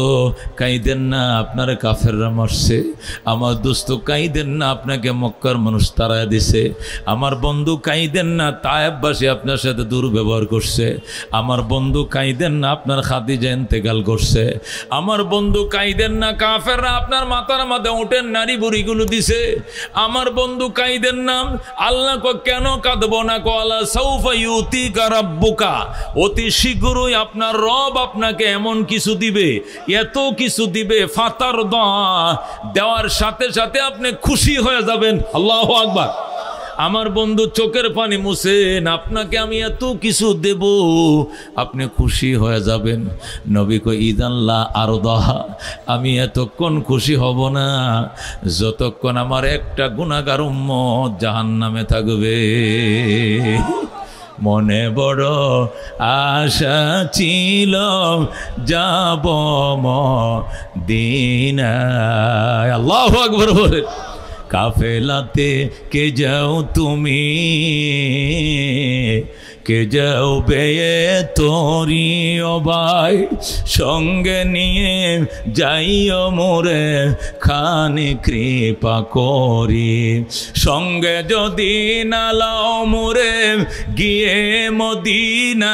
কাইদেন না, আপনার কাফেররা মারছে। আমার দোস্ত কাইদেন না, আপনাকে মক্কার মানুষ তাড়ায় দিছে। আমার বন্ধু কাইদেন না, তায়েববাসী আপনার সাথে দুর্ব্যবহার করছে। আমার বন্ধু কাইদেন না, আপনার খাদিজা ইন্তেকাল করছে। আমার বন্ধু কাইদেন না, কাফেররা আপনার মাথার মাথায় উঠেন নারী বুড়িগুলো দিছে। আমার বন্ধু কাইদেন না। আল্লাহ কেন কাঁদবো না? কলা সাউফা ইউতিকা রাব্বুকা, অতি শীঘ্রই আপনার রব আপনাকে এমন কিছু দিবে, এত কিছু দিবে, ফাতারদা, দেওয়ার সাথে সাথে আপনি খুশি হয়ে যাবেন। আল্লাহু আকবার। আমার বন্ধু চোখের পানি মুছেন, আপনাকে আমি এত কিছু দেব, আপনি খুশি হয়ে যাবেন। নবী কই ইদাল্লা আরদাহা, আমি এতক্ষণ খুশি হব না যতক্ষণ আমার একটা গুনাহগার উম্মত জাহান্নামে থাকবে। মনে বড় আশা ছিল যাব মদিনায়। আল্লাহু আকবার বলে। কাফেলাতে কে যাও তুমি, কে যাও বেয়ে তোরি ও ভাই, সঙ্গে নিয়ে যাইও মোরে খানি কৃপা করি। সঙ্গে যদি না লাও মোরে গিয়ে মদিনায়,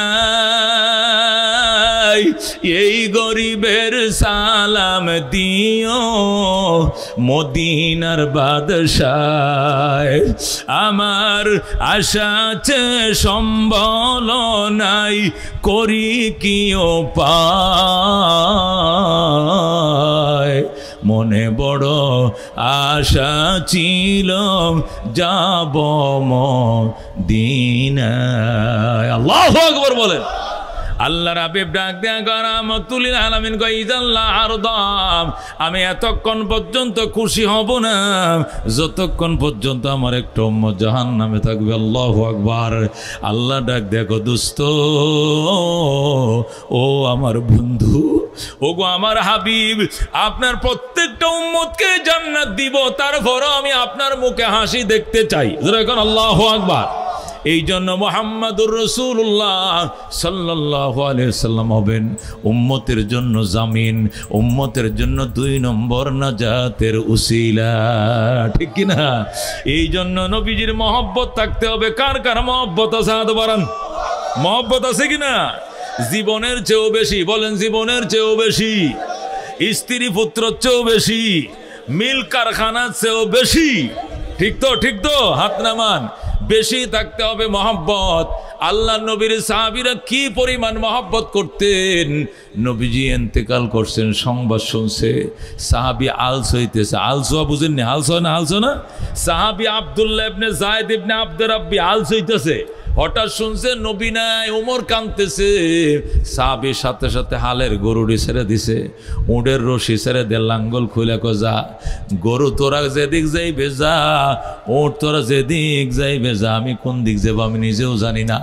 এই গরিবের সালাম দিও মদিনার বাদশাহ। আমার আশা আছে সম্বল নাই, করি কি উপায়। মনে বড় আশা ছিল যাব মদিনায়। আল্লাহু আকবার বলেন। আল্লাহর হাবিব ডাক দেয়া রাহমাতুল লিল আলামিন কই ইদাল্লাহ আরদাম, আমি এতক্ষণ পর্যন্ত খুশি হব না যতক্ষণ পর্যন্ত আমার একটা উম্মত জাহান্নামে থাকবে। আল্লাহু আকবার। আল্লাহ ডাক দেখো দোস্ত, ও আমার বন্ধু, ও গো আমার হাবিব, আপনার প্রত্যেকটা উম্মতকে জান্নাত দিব, তারপরও আমি আপনার মুখে হাসি দেখতে চাই। এখন আল্লাহু আকবার। এই জন্য মুহাম্মাদুর রাসূলুল্লাহ সাল্লাল্লাহু আলাইহি ওয়াসাল্লাম হবেন উম্মতের জন্য জামিন, উম্মতের জন্য 2 নম্বর নাজাতের উসিলা। ঠিক কি না? এই জন্য নবীজির মহব্বত থাকতে হবে। কার কার মহব্বত আছে? হাত বাড়ান। মহব্বত আছে কিনা? জীবনের চেয়েও বেশি, বলেন জীবনের চেয়েও বেশি, স্ত্রী পুত্রের চেয়েও বেশি, মিল কারখানার চেয়েও বেশি। ঠিক তো? ঠিক তো? হাত নামান। বেশি থাকতে হবে মহব্বত। আল্লাহ নবীর সাহাবীরা কি পরিমাণ মহব্বত করতেন। নবীজি ইন্তেকাল করছেন, সংবাদ শুনছে, সাহাবী আলস হইতেছে। আলসোয়া বুঝেন না? আলসো না? আলসো না? সাহাবী আব্দুল্লাহ ইবনে যায়েদ ইবনে আব্দুর রাব্বি আলস হইতেছে। হঠাৎ শুনছে নবী নাই, ওমর কাঁদতেছে। সাহাবীর সাথে সাথে হালের গরুটি ছেড়ে দিছে, উটের রশি ছেড়ে দিয়ে লাঙ্গল খুলে যা, গরু তোরা যেদিক যাইবে যা, উট তোরা যেদিক যাইবে যা, আমি কোন দিক যাবো আমি নিজেও জানি না।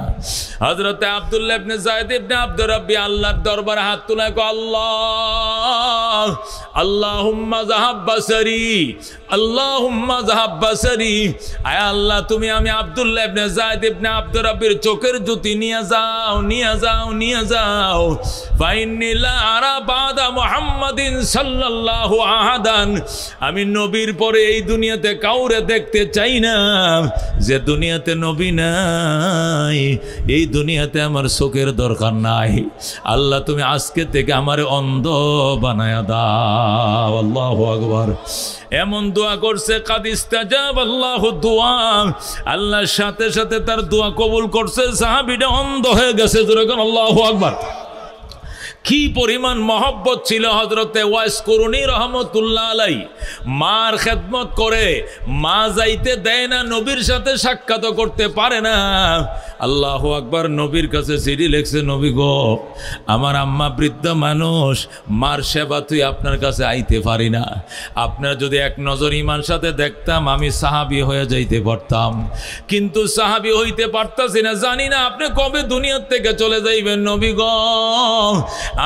হযরতে আব্দুল্লাহ ইবনে যায়েদ ইবনে আব্দুর রাব্বি আল্লাহর দরবারে হাত তুলে কয়, আল্লাহ আল্লাহুম্মা যাহাব বাসারি, আল্লাহুম্মা যাহাব বাসারি, আয় আল্লাহ তুমি আমি আব্দুল্লাহ ইবনে যায়েদ ইবনে আব্দুর রাব্বির চোখের জ্যোতি নিয়ে যাও, নিয়ে যাও, নিয়ে যাও। ফাইন্নী লা আরা বাদা মুহাম্মাদিন সাল্লাল্লাহু আহাদান, আমি নবীর পরে এই দুনিয়াতে কাউরে দেখতে চাই না। যে দুনিয়াতে নবী নাই, এই দুনিয়াতে আমার চোখের দরকার নাই। আল্লাহ তুমি আজকে থেকে আমার অন্ধ বানায়া দাও। আল্লাহু আকবার। এমন দোয়া করছে, কাদ ইস্তাজাব আল্লাহু দুআ, আল্লাহর সাথে সাথে তার দোয়া কবুল করছে। সাহাবীটা অন্ধ হয়ে গেছে। যেরকম আল্লাহু আকবার। কি পরিমাণ মহব্বত ছিল হযরতে ওয়াইস করুনি রহমতুল্লাহ আলাই। মার খেদমত করে, মা যাইতে দেয় না, নবীর সাথে সাক্ষাৎ করতে পারে না। আল্লাহু আকবার। নবীর কাছে চিঠি লিখছে, নবী গো আমার আম্মা বৃদ্ধ মানুষ, মার সেবা তুই আপনার কাছে আইতে পারি না। আপনার যদি এক নজর ইমান সাথে দেখতাম আমি সাহাবী হয়ে যাইতে পারতাম, কিন্তু সাহাবী হইতে পারতাছি না। জানি না আপনি কবে দুনিয়ার থেকে চলে যাইবেন। নবী গো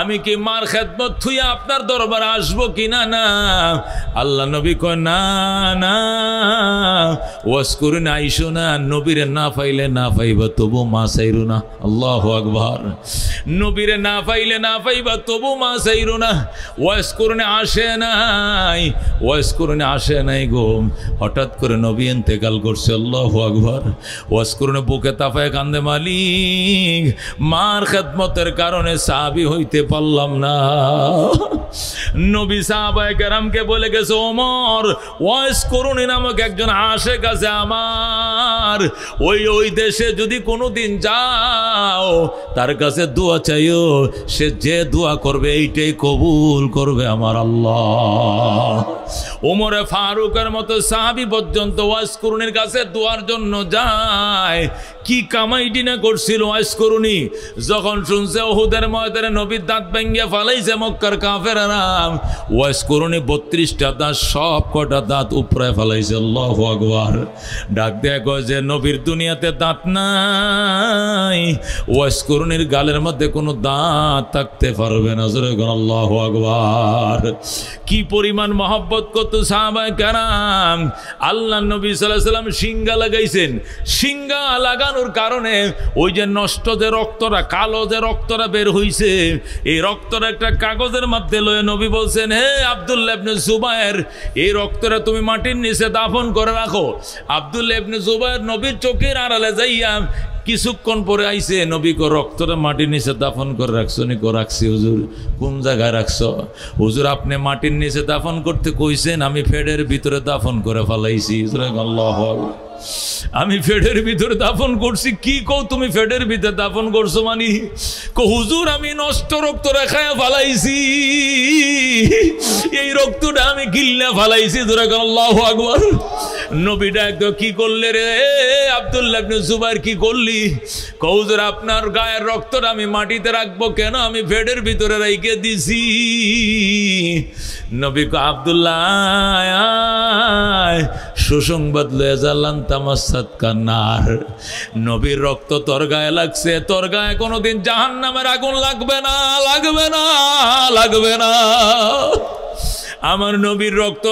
আমি কি মার খেদমত থুইয়া আপনার দরবারে আসবো কিনা? না। আল্লাহ নবী কয় না না, ওয়াজ করুন আইসো না, নবীরে না পাইলে না পাইবা তবু মা চাইরো না। আল্লাহু আকবার। নবীরে না পাইলে না পাইবা তবু মা চাইরো না। ওয়াজ করুন আসে নাই, ওয়াজ করুন আসে নাই গো। হঠাৎ করে নবী ইন্তেকাল করছে। আল্লাহু আকবার। ওয়াজ করুন বুকে তাফায় কান্দে, মালিক মার খেদমতের কারণে সাহাবী হইতে পারলাম না। নবী সাহাবায়ে কেরামকে বলে গেছে, ওমর ওয়াইস করুনি নামক একজন আশেক আছে আমার, ওই দেশে যদি কোনোদিন যাও তার কাছে দোয়া চাইও, সে যে দোয়া করবে এইটাই কবুল করবে আমার আল্লাহ। ওমরে ফারুকের মতো সাহাবী পর্যন্ত ওয়াইস করুনির কাছে দোয়ার জন্য যায়। কি কামাইটি না করছিল ওয়াইস করুনি। যখন শুনছে উহুদের ময়দানে নবীর দাঁত ভেঙে ফালাইছে মক্কার কাফেররা, ওয়াইস করুনি 32টা দাঁত সব কটা দাঁত উপরে ফালাইছে। আল্লাহু আকবার। ডাক দেয়া কয় যে নবীর দুনিয়াতে দাঁত নাই, ওয়াইস করুনির গালের মধ্যে কোনো দাঁত থাকতে পারবে না। আল্লাহু আকবার। কি পরিমাণ মহব্বত করত সাহাবায়ে কেরাম। আল্লাহ নবী সাল্লাল্লাহু আলাইহি সাল্লাম সিংহা লাগাইছেন। সিংহা লাগানোর কারণে ওই যে নষ্ট যে রক্তটা, কালো যে রক্তটা বের হইছে, এই রক্তটা একটা কাগজের মধ্যে লয়ে নবী বলছেন, হে আব্দুল্লাহ ইবনে জুবায়ের, এই রক্তটা তুমি মাটির নিচে দাফন করে রাখো। আব্দুল্লাহ ইবনে জুবায়ের নবীর চোখের আড়ালে যাইয়া কিছুক্ষণ পরে আইছে, নবী কো রক্তটা মাটির নিচে দাফন করে রাখছো? নি কো রাখছি হুজুর। কোন জায়গায় রাখছো? হুজুর আপনি মাটির নিচে দাফন করতে কইছেন, আমি ফেডের ভিতরে দাফন করে ফেলাইছি। আল্লাহু আকবার। আমি ফেডের ভিতরে দাফন করছি? কি কও তুমি ফেডের ভিতরে দাফন করছো? মানি কো হুজুর আমি নষ্ট রক্ত রেখায় ফালাইছি, এই রক্তটা আমি গিল্লা ফালাইছি। আল্লাহু আকবার। নবী ডাক কি করলে রে আব্দুল্লাহ ইবনে জুবায়ের, কি করলি? কও হুজুর আপনার গায়ের রক্তটা আমি মাটিতে রাখবো কেন? আমি ফেডের ভিতরে রাইখে দিছি। নবী কো আব্দুল্লাহ সুসংবাদ লয়ে জানলাম তামাসাত কান্নার, নবীর রক্ত তোর গায়ে লাগছে, তোর গায়ে কোনোদিন জাহান্নামের আগুন লাগবে না, লাগবে না, লাগবে না। আমার নবীর রক্ত,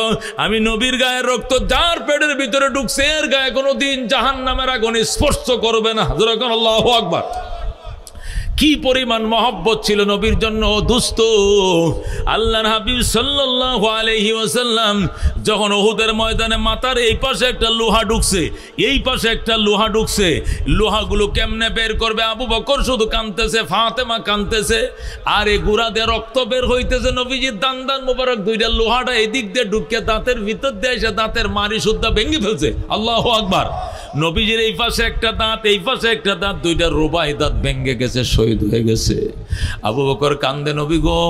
আমি নবীর গায়ের রক্ত যার পেটের ভিতরে ঢুকছে এর গায়ে কোনোদিন জাহান্নামের আগুন স্পর্শ করবে না। আল্লাহু আকবার। কি পরিমাণ মহব্বত ছিল নবীর জন্য দুস্ত। আল্লাহর হাবিব সাল্লাল্লাহু আলাইহি ওয়াসাল্লাম যখন উহুদের ময়দানে মাথার এই পাশে একটা লোহা ঢুকছে, এই পাশে একটা লোহা ঢুকছে, লোহাগুলো কেমনে বের করবে? আবু বকর শুধু কাঁদতেছে, ফাতেমা কাঁদতেছে, আর এই গুড়া দিয়ে রক্ত বের হইতেছে। নবীজির দান দান মোবারক দুইটা লোহাটা এদিক দিয়ে ঢুকে দাঁতের ভিতর দিয়ে এসে দাঁতের মারি সুদ্ধা ভেঙে ফেলছে। আল্লাহু আকবার। নবীজির এই পাশে একটা দাঁত, এই পাশে একটা দাঁত, দুইটা রোবাই দাঁত ভেঙে গেছে, শহীদ হয়ে গেছে। আবু বকর কান্দে, নবী গো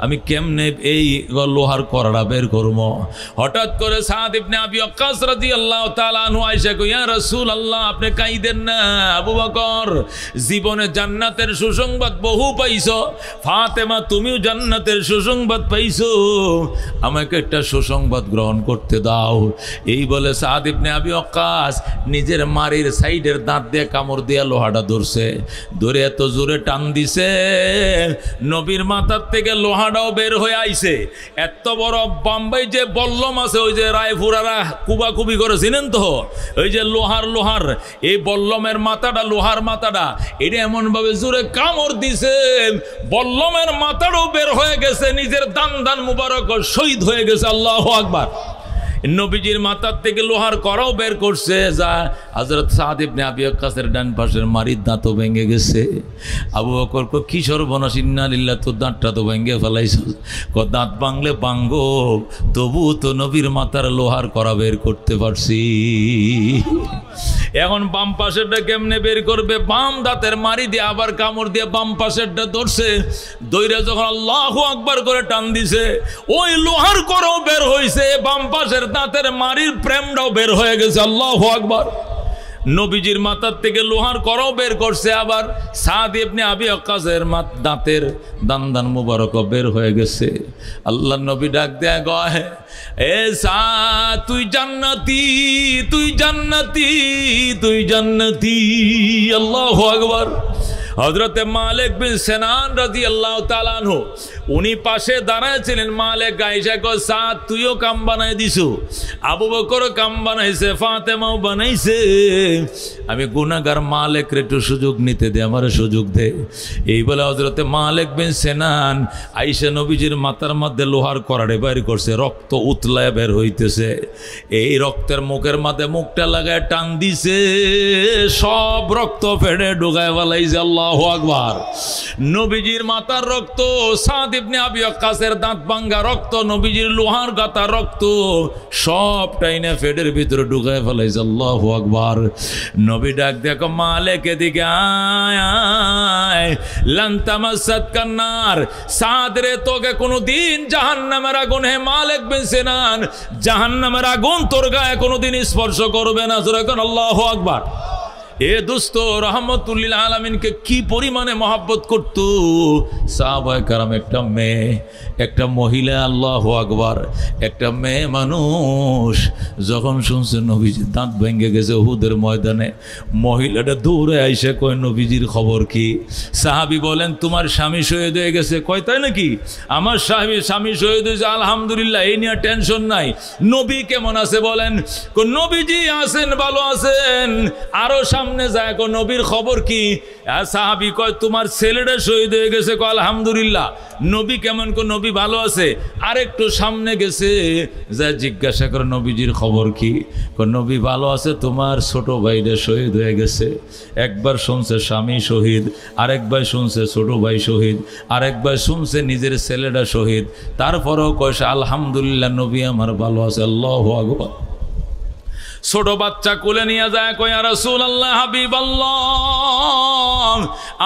আমি কেমনে এই লোহার কড়া বের করব? হঠাৎ করে সাদ ইবনে আবি ওয়াক্কাস রাদিয়াল্লাহু তাআলা আনহু আয়েশা কই, ইয়া রাসূলুল্লাহ আপনি কাইদেন না। আবু বকর জীবনে জান্নাতের সুসংবাদ বহু পাইছো, ফাতেমা তুমিও জান্নাতের সুসংবাদ পাইছো, আমাকে একটা সুসংবাদ গ্রহণ করতে দাও। এই বলে সাদ ইবনে আবি ওয়াক্কাস নিজের মারির সাইডের দাঁত দিয়ে কামড় দিয়ে লোহাটা ধরছে, ধরে এত জোরে টান দিছে নবীর মাথার থেকে লোহাটাও বের হয়ে আইছে। এত বড় বাম্বাই যে বল্লম আছে, ওই যে রায়পুরারা কুবাকুবি করে চিনেন তো, ওই যে লোহার এই বল্লমের মাথাটা, লোহার মাথাটা, এটা এমন ভাবে জোরে কামড় দিছে বল্লমের মাথাটাও বের হয়ে গেছে, নিজের দান মুবারক শহীদ হয়ে গেছে। আল্লাহু আকবার। নবীজির মাথার থেকে লোহার কড়াও বের করছে, যা হযরত সাদ ইবনে আবি ওয়াক্কাসের ডান পাশের মারির দাঁতও ভেঙে গেছে। আবু বকর কো কি সর্বনাশ, ইন্না লিল্লাহ, তোর দাঁতটা তো ভেঙে ফেলাইছ। ক দাঁত ভাঙলে ভাঙো, তবু তো নবীর মাথার লোহার কড়া বের করতে পারছি। এখন বাম পাশেরটা কেমনে বের করবে? বাম দাঁতের মারি দিয়ে আবার কামড় দিয়ে বাম পাশেরটা ধরছে, দইরা যখন আল্লাহু আকবার করে টান দিছে, ওই লোহার কড়াও বের হইছে, বাম পাশের দাঁতের মারির প্রেমটাও বের হয়ে গেছে। আল্লাহু আকবার। নবীজির মাথার থেকে লোহার কড়াও বের করছে, আবার সাদ ইবনে আবি ওয়াক্কাসের দাঁতের দান মুবারক বের হয়ে গেছে। আল্লাহ নবী ডাক দেয়া গয়, এ সাদ তুই জান্নাতি, তুই জান্নাতি, তুই জান্নাতি। আল্লাহু আকবার। হযরতে মালিক বিন সিনান রাদিয়াল্লাহু তাআলা আনহু উনি পাশে দাঁড়াইছিলেন। মালিক আয়েশা কয়, সাদ তুইও কাম বানাই দিছু, আবু বকরও কাম বানাইছে, ফাতেমাও বানাইছে, আমি গুনাহগার, মালিকের একটু সুযোগ নিতে দে, আমারে সুযোগ দে। এই বলে হযরতে মালিক বিন সিনান আয়েশা নবীজির মাথার মধ্যে লোহার কড়াড়ে বের করছে, রক্ত উতলায় বের হইতেছে। এই রক্তের মুখের মধ্যে মুখটা লাগায় টান দিছে, সব রক্ত ফেড়ে ঢুকায় ফেলাইছে। আল্লাহু আকবার। নবীজির মাথার রক্ত, সাদ ইবনে আবি ওয়াক্কাসের দাঁত ভাঙ্গা রক্ত, নবীজির লোহার গাতা রক্ত, সব টাইনে ফেডের ভিতরে ঢুকায় ফেলাইছে। আল্লাহু আকবার। নবী ডাক দেখো, মালিক এদিকে আয় আয়, লান তামাসসাতকান নার, সাদ রে তোকে কোনোদিন জাহান্নামের আগুন, হে মালিক বিন সিনান, জাহান্নামের আগুন তোর গায়ে কোনোদিন স্পর্শ করবে না। জোরে কোন আল্লাহু আকবার। এ দোস্ত রহমতুল্লিল আলামিনকে কি পরিমাণে মহব্বত করত সাহাবায়ে কেরাম। একটা মেয়ে, একটা মহিলা, আল্লাহু আকবার, একটা মেয়ে মানুষ যখন শুনছে নবীজির দাঁত ভেঙে গেছে উহুদের ময়দানে, মহিলাটা দৌড়ে আইসে কয়, নবীজির খবর কি? সাহাবী বলেন, তোমার স্বামী শহীদ হয়ে গেছে। কয় তাই নাকি? আমার স্বামী শহীদ হয়েছে, আলহামদুলিল্লাহ, এই নিয়ে টেনশন নাই। নবী কেমন আছে বলেন? নবীজি আছেন, ভালো আছেন। আরো সামনে যায়, নবীর খবর কি? সাহাবী কয়, তোমার ছেলেটা শহীদ হয়ে গেছে। কয় আলহামদুলিল্লাহ। নবী কেমন? নবী ভালো আছে। আর একটু সামনে গেছে, যা জিজ্ঞাসা করে, নবীজির খবর কি? নবী ভালো আছে, তোমার ছোট ভাইটা শহীদ হয়ে গেছে। একবার শুনছে স্বামী শহীদ, আরেকবার শুনছে ছোট ভাই শহীদ, আরেকবার শুনছে নিজের ছেলেটা শহীদ। তারপরেও কয় আলহামদুলিল্লাহ, নবী আমার ভালো আছে। আল্লাহু আকবার। ছোট বাচ্চা কোলে নিয়ে যায়, কয়, ইয়া রাসূলুল্লাহ, হাবিবাল্লাহ,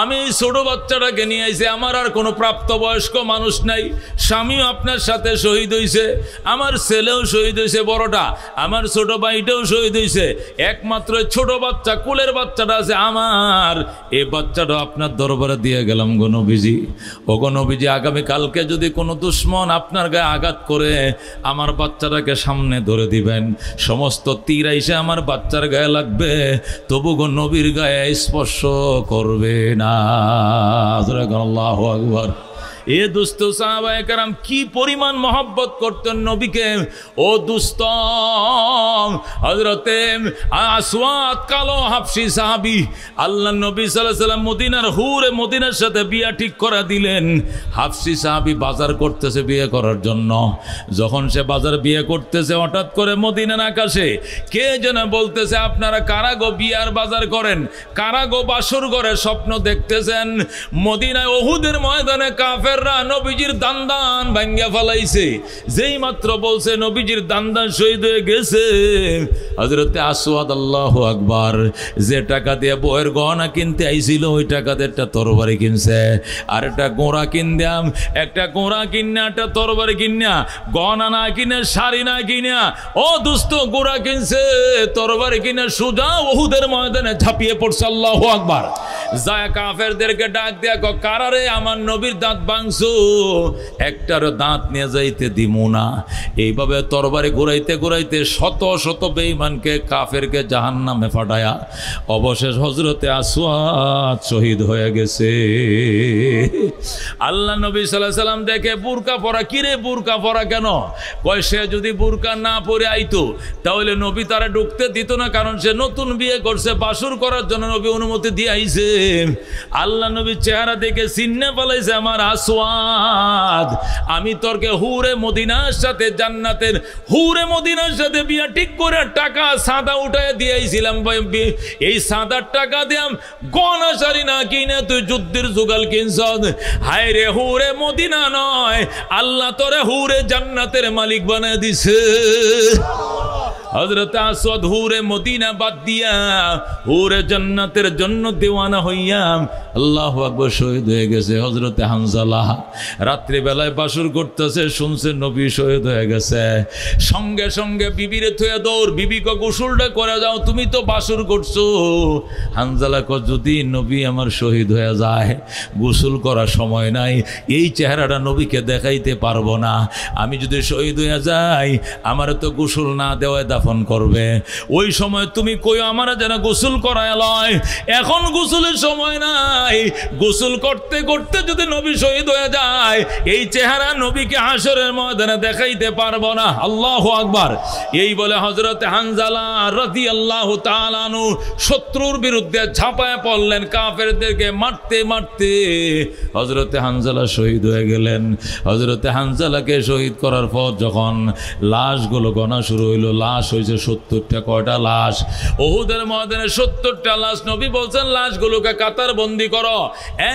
আমি ছোট বাচ্চাটাকে নিয়ে আইছি, আমার আর কোনো প্রাপ্তবয়স্ক মানুষ নাই, স্বামীও আপনার সাথে শহীদ হয়েছে, আমার ছেলেও শহীদ হয়েছে বড়টা, আমার ছোট ভাইটাও শহীদ হয়েছে, একমাত্র ছোট বাচ্চা, কোলের বাচ্চাটা আছে আমার, এই বাচ্চাটা আপনার দরবারে দিয়ে গেলাম গো নবীজি। ও গো নবীজি, আগামীকালকে যদি কোনো দুশ্মন আপনার গায়ে আঘাত করে, আমার বাচ্চাটাকে সামনে ধরে দিবেন, সমস্ত তীর এসে আমার বাচ্চার গায়ে লাগবে, তবু গো নবীর গায়ে স্পর্শ করবে না। আল্লাহু আকবার। এ দুস্থ সাহাবায়ে কেরাম কি পরিমাণ মহব্বত করতেন নবীকে। ও দুস্থ হযরতে আসওয়াদ কালো হাবশী সাহাবী, আল্লাহ নবী সাল্লাল্লাহু আলাইহি সাল্লাম মদিনার হুরে মদিনার সাথে বিয়া ঠিক করে দিলেন। হাবশী সাহাবী বাজার করতেছে বিয়ে করার জন্য। যখন সে বাজার বিয়ে করতেছে, হঠাৎ করে মদিনার আকাশে কে যেন বলতেছে, আপনারা কারা গো বিয়ার বাজার করেন, কারা গো বাসর ঘরে স্বপ্ন দেখতেছেন? মদিনায় উহুদের ময়দানে কাফের কাফেররা নবীজির দান ভাঙ্গা ফেলাইছে। যেই মাত্র বলছে নবীজির দান শহীদ হয়ে গেছে, হযরতে আসওয়াদ আল্লাহু আকবার, যে টাকা দিয়ে বউয়ের গহনা কিনতে আইছিল ওই টাকা দিয়ে একটা তরবারি কিনছে, আর একটা গোড়া কিনদাম, একটা গোড়া কিনা একটা তরবারি কিনা, গহনা না কিনে শাড়ি না কিনা, ও দোস্ত গোড়া কিনছে তরবারি কিনে সোজা উহুদের ময়দানে ঝাঁপিয়ে পড়ছে। আল্লাহু আকবার। যায় কাফেরদেরকে ডাক দিয়া কারারে আমার নবীর দাঁত ভাঙছো, একটার দাঁত নিয়ে যাইতে দিমু না। এইভাবে তরবারি ঘুরাইতে ঘুরাইতে শত শত বেঈমানকে কাফেরকে জাহান্নামে ফাটায়া অবশেষ হযরতে আসওয়াদ শহীদ হয়ে গেছে। আল্লাহ নবী সাল্লাল্লাহু আলাইহি সাল্লাম দেখে বুরকা পরা, কিরে বুরকা পরা কেন? কয় সে যদি বুরকা না পরে আইতো তাহলে নবী তারা ঢুকতে দিত না, কারণ সে নতুন বিয়ে করছে, বাসুর করার জন্য নবী অনুমতি দিয়ে আইছে। আল্লাহ নবীর চেহারা দেখে চিন্নে ফেলাইছে আমার আসওয়াদ, আমি তোরকে হুরে মদিনার সাথে, জান্নাতের হুরে মদিনার সাথে বিয়া ঠিক করে টাকা সাদা উঠায় দিয়েছিলাম, এই সাদার টাকা দিয়াম গহনা শাড়ি না কিনে তুই যুদ্ধের জোগাল কিনছ। হায় রে, হুরে মদিনা নয়, আল্লাহ তোরে হুরে জান্নাতের মালিক বানায় দিছে। হযরত আসওয়াদ হুরে মদিনা বাদ দিয়া হুরে জান্নাতের জন্য দেওয়ানা হইয়া আল্লাহু আকবার শহীদ হয়ে গেছে। হযরতে হানজালা রাত্রি বেলায় বাসর করতেছে, শুনছে নবী শহীদ হয়ে গেছে, সঙ্গে সঙ্গে বিবিরে থুয়ে দৌড়, বিবিকে গোসলটা করে যাও, তুমি তো বাসর করছো। হানজালা কয় যদি নবী আমার শহীদ হয়ে যায় গোসল করার সময় নাই, এই চেহারাটা নবীকে দেখাইতে পারবো না, আমি যদি শহীদ হয়ে যাই আমার তো গোসল না দেওয়ায় দাফন করবে, ওই সময় তুমি কইও আমার যেন গোসল করায় লয়, এখন গোসলের সময় নাই, গোসল করতে করতে যদি নবী শহীদ হয়ে যায় এই চেহারা নবীকে হাসরের ময়দানে দেখাইতে পারবো না। আল্লাহু আকবার। এই বলে হযরত হানজালা রাদিয়াল্লাহু তাআলা আনহু শত্রুর বিরুদ্ধে ঝাঁপায় পড়লেন, কাফেরদেরকে মারতে মারতে হযরতে হানজালা শহীদ হয়ে গেলেন। হযরতে হানজালাকে শহীদ করার পর যখন লাশগুলো গণা শুরু হইলো, লাশ হয়েছে 70টা। কয়টা লাশ? উহুদের ময়দানে 70টা লাশ। নবী বলছেন লাশগুলোকে কাতার বন্দি করো,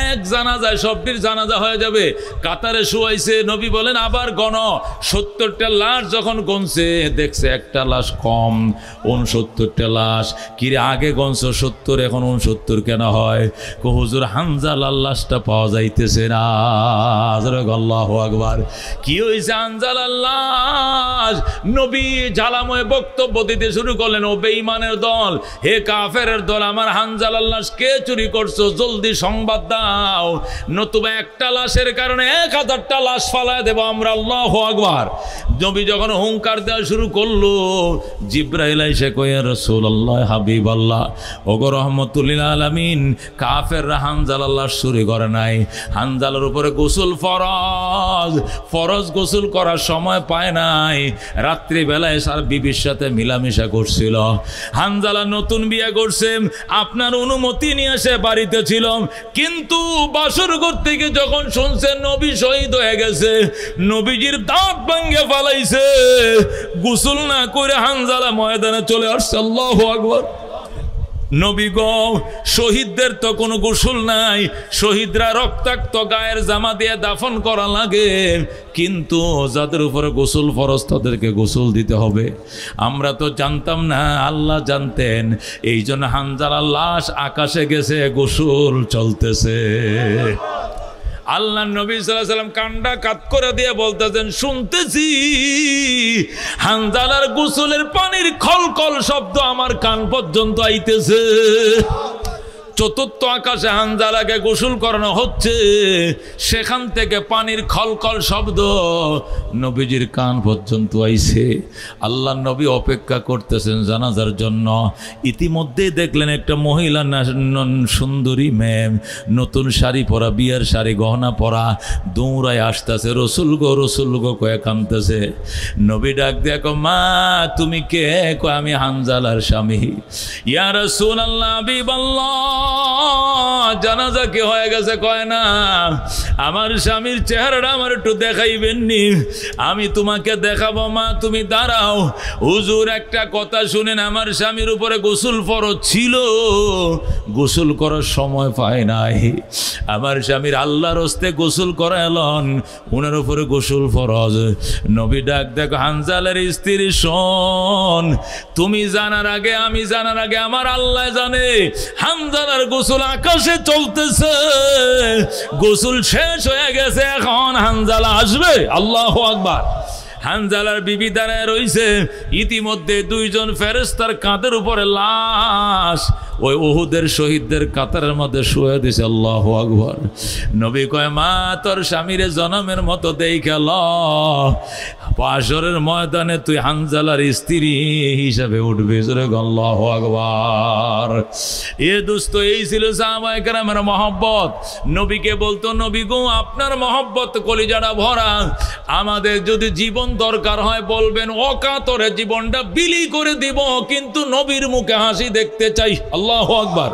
এক জানাজায় সবটির জানাজা হয়ে যাবে। কাতারে শুয়াইছে, নবী বলেন আবার গণ। 70টা লাশ যখন গনছে দেখছে একটা লাশ কম, 69টা লাশ। কিরে আগে গনছো 70, এখন 69 কেন হয়? হুজুর হানজালার লাশটা পাওয়া যাইতেছে না। আল্লাহু আকবার। কি হয়েছে? হানজালার লাশ। নবী ঝালাময় বক্তব্য দিতে শুরু করলেন, ও বেঈমানের দল, হে কাফেরের দল, আমার হানজালার লাশ কে চুরি করছো? জলদি সংবাদ দাও, নতুবা একটা লাশের কারণে 1000টা লাশ ফালায় দেব আমরা। আল্লাহু আকবার। নবী যখন হুঙ্কার দেওয়া শুরু করলো, জিব্রাইল এসে কয় রাসূলুল্লাহ, হাবিবাল্লাহ, ওগো রহমতুল লিল আলামিন, কাফেররা হানজালার লাশ চুরি করে নাই, হানজালার উপরে গোসল ফরজ, ফরজ গোসল করার সময় পায় নাই, রাত্রি বেলায় সার বিবির সাথে মিলামিশা করছিল। হানজালা নতুন বিয়ে করছে, আপনার অনুমতি নিয়ে সে বাড়িতে ছিল, কিন্তু বাসর ঘর থেকে যখন শুনছে নবী শহীদ হয়ে গেছে, নবীজির দাঁত ভাঙ্গে ফালাইছে, গোসল না করে হানজালা ময়দানে চলে আসছে। আল্লাহু আকবার। নবী গো, শহীদদের তো কোনো গোসল নাই, শহীদরা রক্তাক্ত গায়ের জামা দিয়ে দাফন করা লাগে, কিন্তু যাদের উপরে গোসল ফরজ তাদেরকে গোসল দিতে হবে। আমরা তো জানতাম না, আল্লাহ জানতেন, এই জন্য হানজালার লাশ আকাশে গেছে, গোসল চলতেছে। আল্লাহ নবী সাল্লাল্লাহু আলাইহি ওয়াসাল্লাম কান্ডা কাত করে দিয়ে বলতেছেন, শুনতেছি হানজালার গোসলের পানির খলখল শব্দ আমার কান পর্যন্ত আইতেছে। চতুর্থ আকাশে হানজালাকে গোসল করানো হচ্ছে, সেখান থেকে পানির খলখল শব্দ নবীজির কান পর্যন্ত আইছে। আল্লাহ নবী অপেক্ষা করতেছেন জানাজার জন্য। ইতিমধ্যে দেখলেন একটা মহিলা, সুন্দরী মেয়ে, নতুন শাড়ি পরা, বিয়ের শাড়ি গহনা পরা, দৌড়ায় আসতেছে, রসুল গো, রসুল গো কয়ে কাঁদতেছে। নবী ডাক দেখো, মা তুমি কে? কয় আমি হানজালার স্বামী। ইয়া রাসূলুল্লাহ, হাবিবাল্লাহ, জানাজা কি হয়ে গেছে? কয় না, আমার স্বামীর চেহারাটা আমার একটু দেখাইবেননি? আমি তোমাকে দেখাবো মা, তুমি দাঁড়াও। হুজুর একটা কথা শুনেন, আমার স্বামীর উপরে গোসল ফরজ ছিল, গোসল করার সময় পায় নাই। আমার স্বামীর আল্লাহর হস্তে গোসল করাইলেন, ওনার উপরে গোসল ফরজ। নবী ডাক দেখো হানজালার স্ত্রী, শোন, তুমি জানার আগে, আমি জানার আগে আমার আল্লাহ জানে হানজালার গোসল আকাশে চলতেছে, গোসল শেষ হয়ে গেছে, এখন হানজালা আসবে। আল্লাহু আকবার। হানজালার বিবি দাঁড়ায় রইছে, ইতিমধ্যে দুইজন ফেরেশতার কাঁধের উপরে লাশ ওই উহুদের শহীদদের কাতারের মধ্যে শুয়ে দিছে। আল্লাহু আকবার। নবী কয়, মা তোর স্বামীরে জনমের মতো দেইখা ল, হাশরের ময়দানে তুই হানজালার স্ত্রী হিসাবে উঠবি। আল্লাহু আকবার। এ দোস্ত, এই ছিল সাহাবায়ে কেরামের মহব্বত। নবীকে বলতো, নবী গো আপনার মহব্বত কলিজাটা ভরা, আমাদের যদি জীবন দরকার হয় বলবেন, অকাতরে জীবনটা বিলি করে দিব, কিন্তু নবীর মুখে হাসি দেখতে চাই। আল্লাহু আকবার।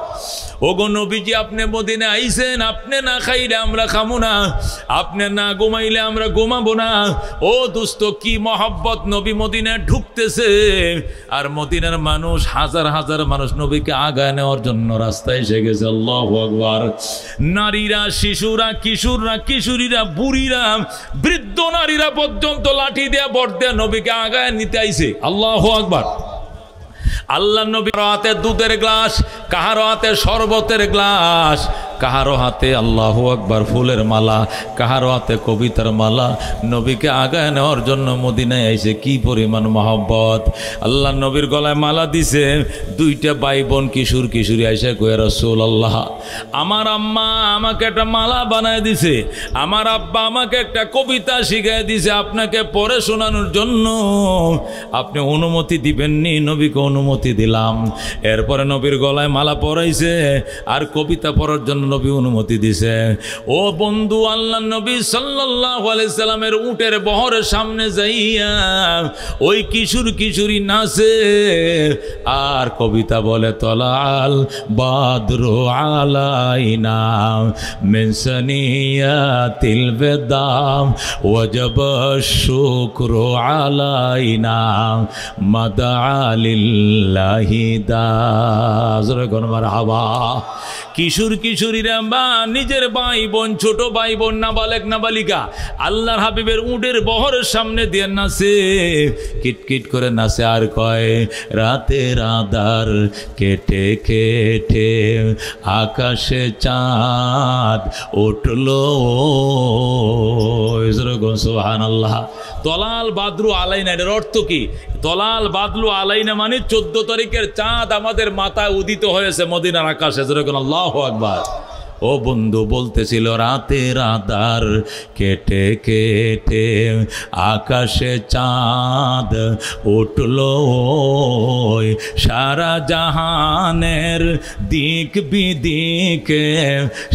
ওগো নবীজি, আপনি মদিনা আইছেন, আপনি না খাইলে আমরা খামু না, আপনি না ঘুমাইলে আমরা ঘুমাবো না। ও দোস্ত, কি মহব্বত! নবী মদিনায় ঢুকতেছে, আর মদিনার মানুষ, হাজার হাজার মানুষ নবীকে আগায় নেওয়ার জন্য রাস্তায় এসে গেছে। আল্লাহু আকবার। নারীরা, শিশুরা, কিশোররা, কিশোরীরা, বুড়িরা, বৃদ্ধ নারীরা পর্যন্ত লাঠি দেয়া বট দেয়া নবীকে আগায় নিতে আইছে। আল্লাহু আকবার। আল্লাহ নবী হাতে দুধের গ্লাস, কাহারো হাতে শরবতের গ্লাস, কাহারো হাতে আল্লাহু আকবার ফুলের মালা, কাহারো হাতে কবিতার মালা, নবীকে আগায় নেওয়ার জন্য মদিনায় আইছে। কি পরিমাণ মহব্বত! আল্লাহ নবীর গলায় মালা দিছে। দুইটা ভাই বোন কিশোর কিশোরী আইসা কয়ে, রাসূলুল্লাহ, আমার আম্মা আমাকে একটা মালা বানায় দিছে, আমার আব্বা আমাকে একটা কবিতা শিখাই দিছে, আপনাকে পড়ে শোনানোর জন্য আপনি অনুমতি দিবেননি? নবীকে অনুমতি দিলাম। এরপরে নবীর গলায় মালা পরাইছে আর কবিতা পড়ার জন্য নবী অনুমতি দিছে। ও বন্ধু, আল্লাহ নবী সাল্লাল্লাহু আলাইহি সাল্লামের উটের বহরের সামনে যাইয়া ওই কিশোর কিশোরী নাচে আর কবিতা বলে, তলাল বাদরু আলাইনা মিন সানিয়াতিল বেদাম ওয়াজাব শুকরু আলাইনা মাদা লিল্লাহি দাজরগন মারহাবা। কিশোর কিশোরীরা বা নিজের ভাই বোন, ছোট ভাই বোন, নাবালেক নাবালিকা আল্লাহর হাবিবের উটের বহরের সামনে দিয়ে নাচে, কিটকিট করে নাচে আর কয়, রাতের আঁধার কেটে কেটে আকাশে চাঁদ উঠলো। সুবহানাল্লাহ। তলাল বাদরু আলাইনা, এর অর্থ কি? তলাল বাদলু আলাইনা মানে 14 তারিখের চাঁদ আমাদের মাথায় উদিত হয়েছে মদিনার আকাশে। আল্লাহু আকবার। ও বন্ধু বলতেছিল, রাতের আঁধার কেটে কেটে আকাশে চাঁদ উঠলো, সারা জাহানের দিক বিদিকে,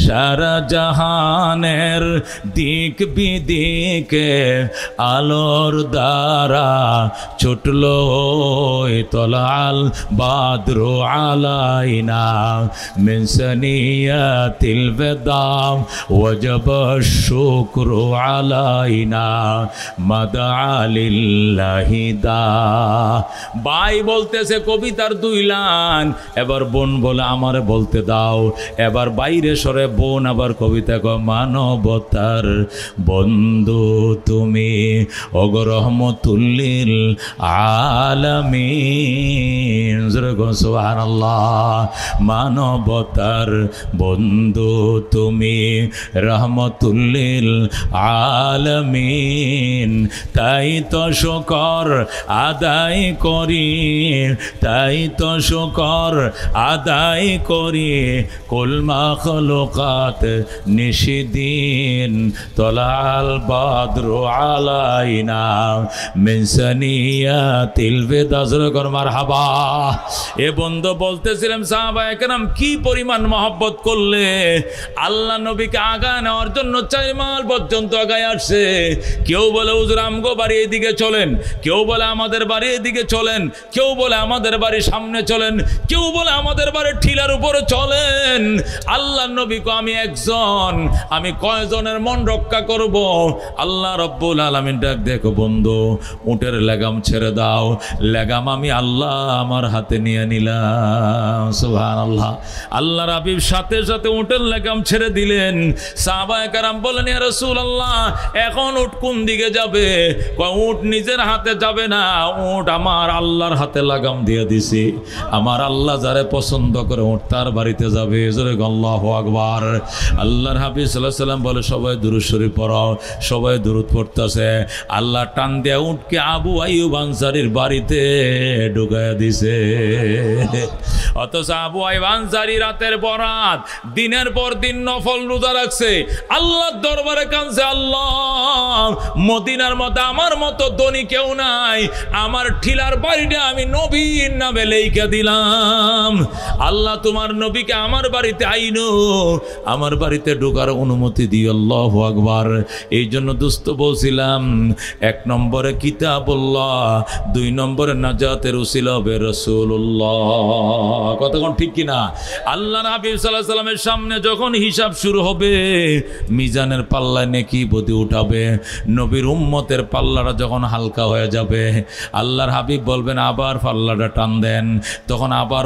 সারা জাহানের দিক বিদিকে আলোর দ্বারা ছুটলো, তলাল বাদরু আলাইনা মিন সানিয়াতি البدام وجب الشكر علينا مدعا لله دا। ভাই বলতেছে কবিতার 2 লাইন, এবার বোন বলে আমারে বলতে দাও। এবার বাইরে সরে বোন আবার কবিতা কয়, মানবতার বন্ধু তুমি ওগো রহমতুল্লিল আলামিন। সুবহানাল্লাহ। মানবতার বন্ধু তুমি রহমতুল্লিল আলামিন, তাই তো শুকর আদায় করি, তাই তো শুকর আদায় করি, কুল মাখলুকাত নিশিদিন তলাল বাদরু আলাইনা মিন সানিয়াতিল বিদা। মারহাবা। এ বন্ধু বলতেছিলাম সাহাবায়ে কেরাম কি পরিমাণ মহব্বত করলেন। আল্লাহ নবীকে আগায় নেওয়ার জন্য 4 মাইল পর্যন্ত আগায় আসছে। কেউ বলে হুজুর আমগো বাড়ি এদিকে চলেন, কেউ বলে আমাদের বাড়ি এদিকে চলেন, কেউ বলে আমাদের বাড়ি সামনে চলেন, কেউ বলে আমাদের বাড়ি ঠিলার উপরে চলেন। আল্লাহ নবীকে আমি একজন, আমি কয়জনের মন রক্ষা করব? আল্লাহ রব্বুল আলামিন ডাক দেখো বন্ধু, উটের লাগাম ছেড়ে দাও। লাগাম আমি আল্লাহ আমার হাতে নিয়ে নিলাম। সুবহানাল্লাহ। আল্লাহর হাবিব সাথে সাথে উটের লাগাম ছেড়ে দিলেন। সাহাবায়ে কেরাম বলেন, ইয়া রাসূলুল্লাহ, এখন উট কোন দিকে যাবে? কয় উট নিজের হাতে যাবে না, উট আমার আল্লাহর হাতে লাগাম দিয়ে দিছি। আমার আল্লাহ যারে পছন্দ করে উট তার বাড়িতে যাবে। জোরে আল্লাহু আকবার। আল্লাহর হাবিব সাল্লাল্লাহু আলাইহি ওয়াসাল্লাম বলে, সবাই দুরূদ শরীফ পড়ো। সবাই দুরূদ পড়তেছে। আল্লাহ টান দিয়ে উটকে আবু আইয়ুব আনসারীর বাড়িতে ঢুকায়া দিছে। অথচ আবু আইয়ুব আনসারী রাতের পর রাত, দিনের পর দিন নফল রোজা রাখছে, আল্লাহর দরবারে কাঁদছে, আল্লাহ মদিনার মধ্যে আমার মতো ধনী কেউ নাই, আমার ঠিলার বাড়িটা আমি নবীর নামে লেখা দিলাম। আল্লাহ তোমার নবীকে আমার বাড়িতে আইনো, আমার বাড়িতে ঢোকার অনুমতি দিও। আল্লাহু আকবার। এই জন্য দোস্ত বলছিলাম, 1 নম্বরে কিতাবুল্লাহ, 2 নম্বরে নাজাতের উসিলা হবে রাসূলুল্লাহ। কতক্ষণ ঠিক কিনা? আল্লাহর হাবিব সাল্লাল্লাহু আলাইহি ওয়াসাল্লামের সামনে যখন হিসাব শুরু হবে, মিজানের পাল্লায় নেকি বদি উঠাবে, নবীর উম্মতের পাল্লাটা যখন হালকা হয়ে যাবে, আল্লাহর হাবিব বলবেন আবার পাল্লাটা টান দেন। তখন আবার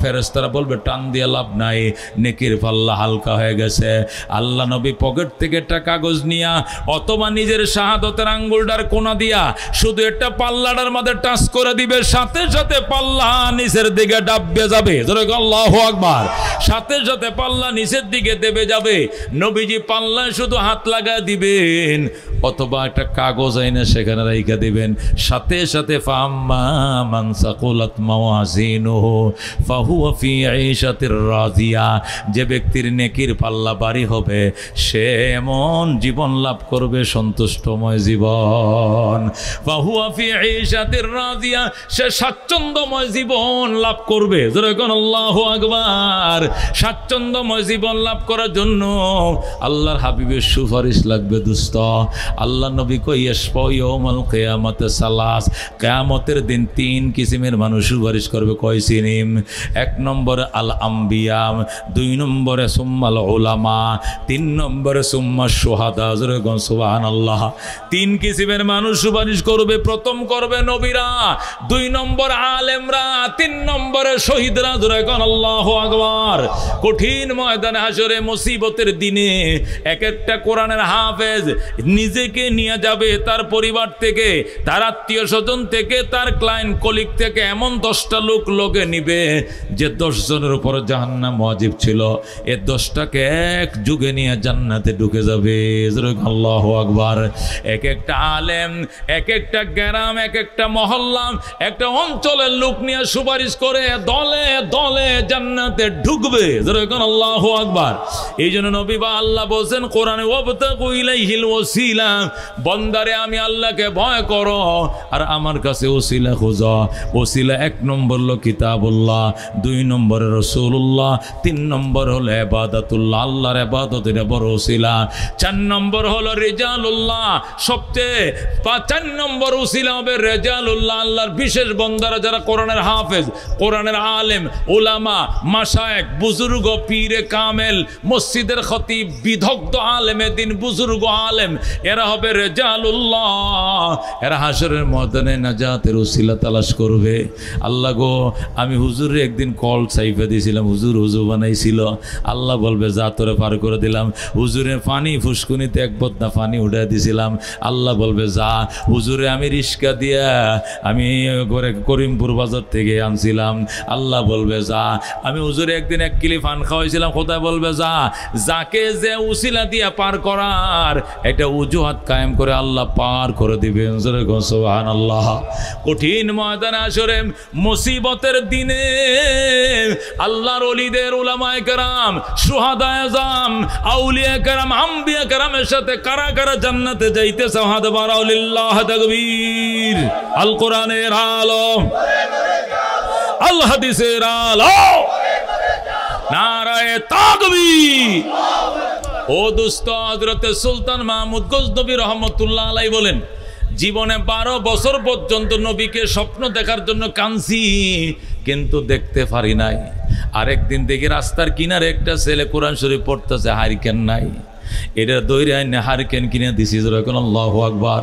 ফেরেশতারা বলবে টান দিয়ে লাভ নাই, নেকির পাল্লা হালকা হয়ে গেছে। আল্লাহ নবী পকেট থেকে একটা কাগজ নিয়া অথবা নিজের শাহাদতের আঙ্গুলটার কোনা দিয়া শুধু একটা পাল্লাটার মধ্যে টাচ করে দিবে, সাথে সাথে পাল্লা নিচের দিকে ডাববে যাবে। আল্লাহু আকবার। সাথে সাথে পাল্লা নিচের দিকে দেবে যাবে। নবীজি পাল্লায় শুধু হাত লাগায় দিবেন অথবা একটা কাগজ আইনে সেখানে রাইখা দিবেন, সাথে সাথে ফাম্মা মান সাকুলাত মাওয়াজিনুহু ফাহুয়া ফি আইশাতির রাজিয়া। যে ব্যক্তির নেকির পাল্লা ভারী হবে সে এমন জীবন লাভ করবে, সন্তুষ্টময় জীবন। ফাহুয়া ফি আইশাতির রাজিয়া, সে স্বাচ্ছন্দ্যময় জীবন লাভ করবে। যখন আল্লাহু আকবার। স্বাচ্ছন্দ্যময় জীবন লাভ করার জন্য আল্লাহর হাবিবের সুপারিশ লাগবে দোস্ত। আল্লাহ নবী কই ইয়াশফাউল কিয়ামতে সালাস, কিয়ামতের দিন 3 কিসিমের মানুষ সুপারিশ করবে। কয় সিনিম? 1 নম্বরে আল আম্বিয়া, 2 নম্বরে সুম্মাল উলামা, 3 নম্বরে সুম্মা শুহাদা। সুবহানাল্লাহ। 3 কিসিমের মানুষ সুপারিশ করবে। প্রথম করবে নবীরা, 2 নম্বর আলেমরা, 3 নম্বরে শহীদরা। আল্লাহু আকবার। কঠিন ময়দানে হাসরে মুসিবতের দিনে এক একটা কোরআনের হাফেজ নিজেকে নিয়ে যাবে, তার পরিবার থেকে, তার আত্মীয় স্বজন থেকে, তার ক্লায়েন্ট কলিগ থেকে এমন 10টা লোকে নিবে যে 10 জনের উপর জাহান্নাম ওয়াজিব ছিল, এ 10টাকে এক যুগে নিয়ে জান্নাতে ঢুকে যাবে। আল্লাহু আকবার। এক একটা আলেম, এক একটা গ্রাম, এক একটা মহল্লা, একটা অঞ্চলের লোক নিয়ে সুপারিশ করে দলে দলে জান্নাতে ঢুকবে। আল্লাহু আকবার। এই জন্য নবী বা আল্লাহ বলছেন কোরআনে, ওয়াবতাগু ইলাইহিল ওয়াসিলা, বন্দারে আমি আল্লাহকে ভয় করো আর আমার কাছে ওসিলা খোঁজো। ওসিলা 1 নম্বর হলো কিতাবুল্লাহ, 2 নম্বরে রাসূলুল্লাহ, 3 নম্বর হলো ইবাদাতুল্লাহ, আল্লাহর ইবাদতের বড় ওসিলা। 4 নম্বর হলো রিজালুল্লাহ, সবচেয়ে 4 নম্বর ওসিলা হবে রিজালুল্লাহ, আল্লাহর বিশেষ বন্দারা যারা কোরআনের হাফেজ, কোরআনের আলেম, উলামা, মাশায়েখ, বুজুর্গ, পীরে কামেল, মসজিদের খতিব, বিদগ্ধ আলেমে দিন, বুজুর্গ আলেম, এরা হবে রিজালুল্লাহ। এরা হাসরের ময়দানে নাজাতের ওসিলা তালাশ করবে। আল্লাহ গো, আমি হুজুরে একদিন কল চাইফে দিয়েছিলাম, হুজুর হুজুর বানাইছিল, আল্লাহ বলবে যা তোরে পার করে দিলাম। হুজুরে পানি ফুসকুনিতে 1 বদনা পানি উঠে দিয়েছিলাম, আল্লাহ বলবে যা। হুজুরে আমি রিস্কা দিয়া আমি করিমপুর বাজার থেকে আনছিলাম, আল্লাহ বলবে যা। আমি হুজুরে একদিন 1 কিলি পান খাওয়াইছিলাম, খোদা বলবে যা। যাকে যে উসিলা দিয়া পার করার এটা উজুহাত কায়েম করে আল্লাহ পার করে দিবেন। সুবহানাল্লাহ। কঠিন ময়দানে হাসরে মুসিবতের দিনে আল্লাহর ওলিদের, উলামায়ে কেরাম, শুহাদায়ে আযম, আউলিয়া কেরাম, আম্বিয়া কেরামের সাথে কারা কারা জান্নাতে যাইতেছে? হাত বাড়াও, লিল্লাহ তাকবীর। আল কোরআনের আলো, আল হাদিসের আলো, নারা নারায়ে তাকবীর। ও দোস্ত, হযরত সুলতান মাহমুদ গজনবী রহমতুল্লাহ আলাইহি বলেন, জীবনে 12 বছর পর্যন্ত নবীকে স্বপ্ন দেখার জন্য কাঁদছি, কিন্তু দেখতে পারি নাই। আরেকদিন দেখি রাস্তার কিনারে একটা ছেলে কোরআন শরীফ পড়তেছে, হারিকেন নাই, এটা দৈরে আইনে হারিকেন কিনে দিছি। যখন আল্লাহু আকবার,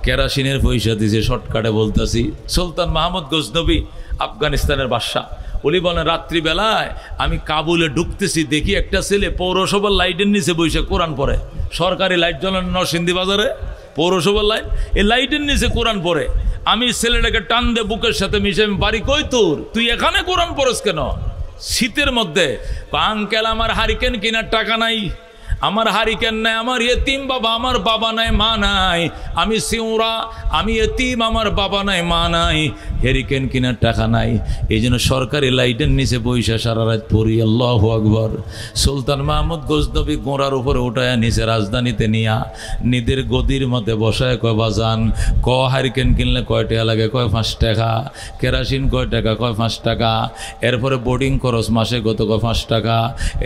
কেরাসিনের পয়সা দিছে। শর্টকাটে বলতেছি, সুলতান মাহমুদ গজনবী আফগানিস্তানের বাদশা। উনি বলেন, রাত্রিবেলায় আমি কাবুলে ঢুকতেছি, দেখি একটা ছেলে পৌরসভার লাইটের নিচে বসে কোরআন পড়ে। সরকারি লাইট জ্বলেন নরসিংদী বাজারে, পৌরসভার লাইট, এই লাইটের নিচে কোরআন পড়ে। আমি ছেলেটাকে টান দে বুকের সাথে মিশে, আমি বাড়ি কই তোর, তুই এখানে কোরআন পড়স কেন শীতের মধ্যে? আঙ্কেল, আমার হারিকেন কেনার টাকা নাই, আমার হারিকেন নাই, আমার এতিম বাবা, আমার বাবা নাই মা নাই, আমি সিউরা, আমি এতিম, আমার বাবা নাই মা নাই, হেরিকেন কেনার টাকা নাই, এই জন্য সরকারি লাইটের নিচে বৈশা সারা রাত পড়ি। আল্লাহু আকবার। সুলতান মাহমুদ গজনবী গোড়ার উপরে উঠায় নিচে রাজধানীতে নিয়া নিদের গদির মধ্যে বসায়, কয় বাজান, হারিকেন কিনলে কয় টাকা লাগে? কয় 5 টাকা। কেরাসিন কয় টাকা? কয় 5 টাকা। এরপরে বোর্ডিং খরচ মাসে কত? কয় 5 টাকা।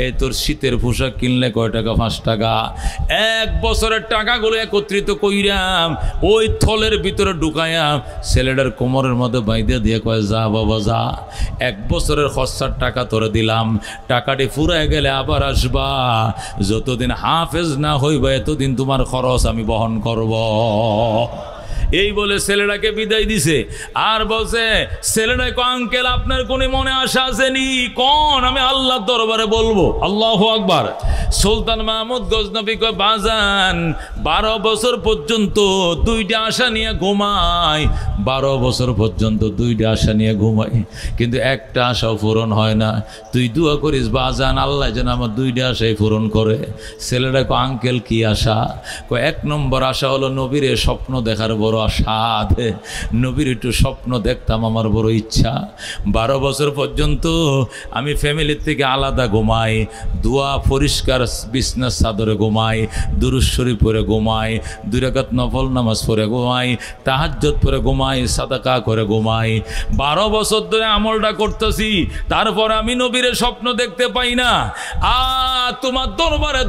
এই তোর শীতের পোশাক কিনলে কয় টাকা? 5 টাকা। 1 বছরের টাকাগুলো একত্রিত কইরাম, ওই থলের ভিতরে ঢুকাইয়াম, ছেলেটার কোমরের মধ্যে বাইদে দিয়ে কয়, যা বাবা যা, 1 বছরের খরচার টাকা তোরে দিলাম, টাকাটি ফুরায় গেলে আবার আসবা, যতদিন হাফেজ না হইবা এতদিন তোমার খরচ আমি বহন করব। এই বলে ছেলেটাকে বিদায় দিছে। আর বলছে ছেলেটা, আঙ্কেল আপনার কোনো মনে আশা আসেনি? কোন? আমি আল্লাহর দরবারে বলবো। আল্লাহু আকবার। সুলতান মাহমুদ গজনবী কয়, বাজান 12 বছর পর্যন্ত 2টা আশা নিয়ে ঘুমাই, 12 বছর পর্যন্ত 2টা আশা নিয়ে ঘুমাই, কিন্তু একটা আশাও পূরণ হয় না। তুই দোয়া করিস বাজান, আল্লাহ যেন আমার 2টা আশাই পূরণ করে। ছেলেটা কয়, আঙ্কেল কি আশা? কয়, 1 নম্বর আশা হলো নবীর স্বপ্ন দেখার বড় আশা, নবীর একটু স্বপ্ন দেখতাম, আমার বড় ইচ্ছা। 12 বছর পর্যন্ত আমি ফ্যামিলির থেকে আলাদা ঘুমাই, দোয়া পরিষ্কার বিছনার চাদরে ঘুমাই, দুরূদ শরীফ পড়ে ঘুমাই, 2 রাকাত নফল নামাজ পড়ে ঘুমাই, তাহাজ্জুদ পড়ে ঘুমাই, সাদাকা করে ঘুমাই। 12 বছর ধরে আমলটা করতেছি, তারপর আমি নবীর স্বপ্ন দেখতে পাই না। তোমার দরবারে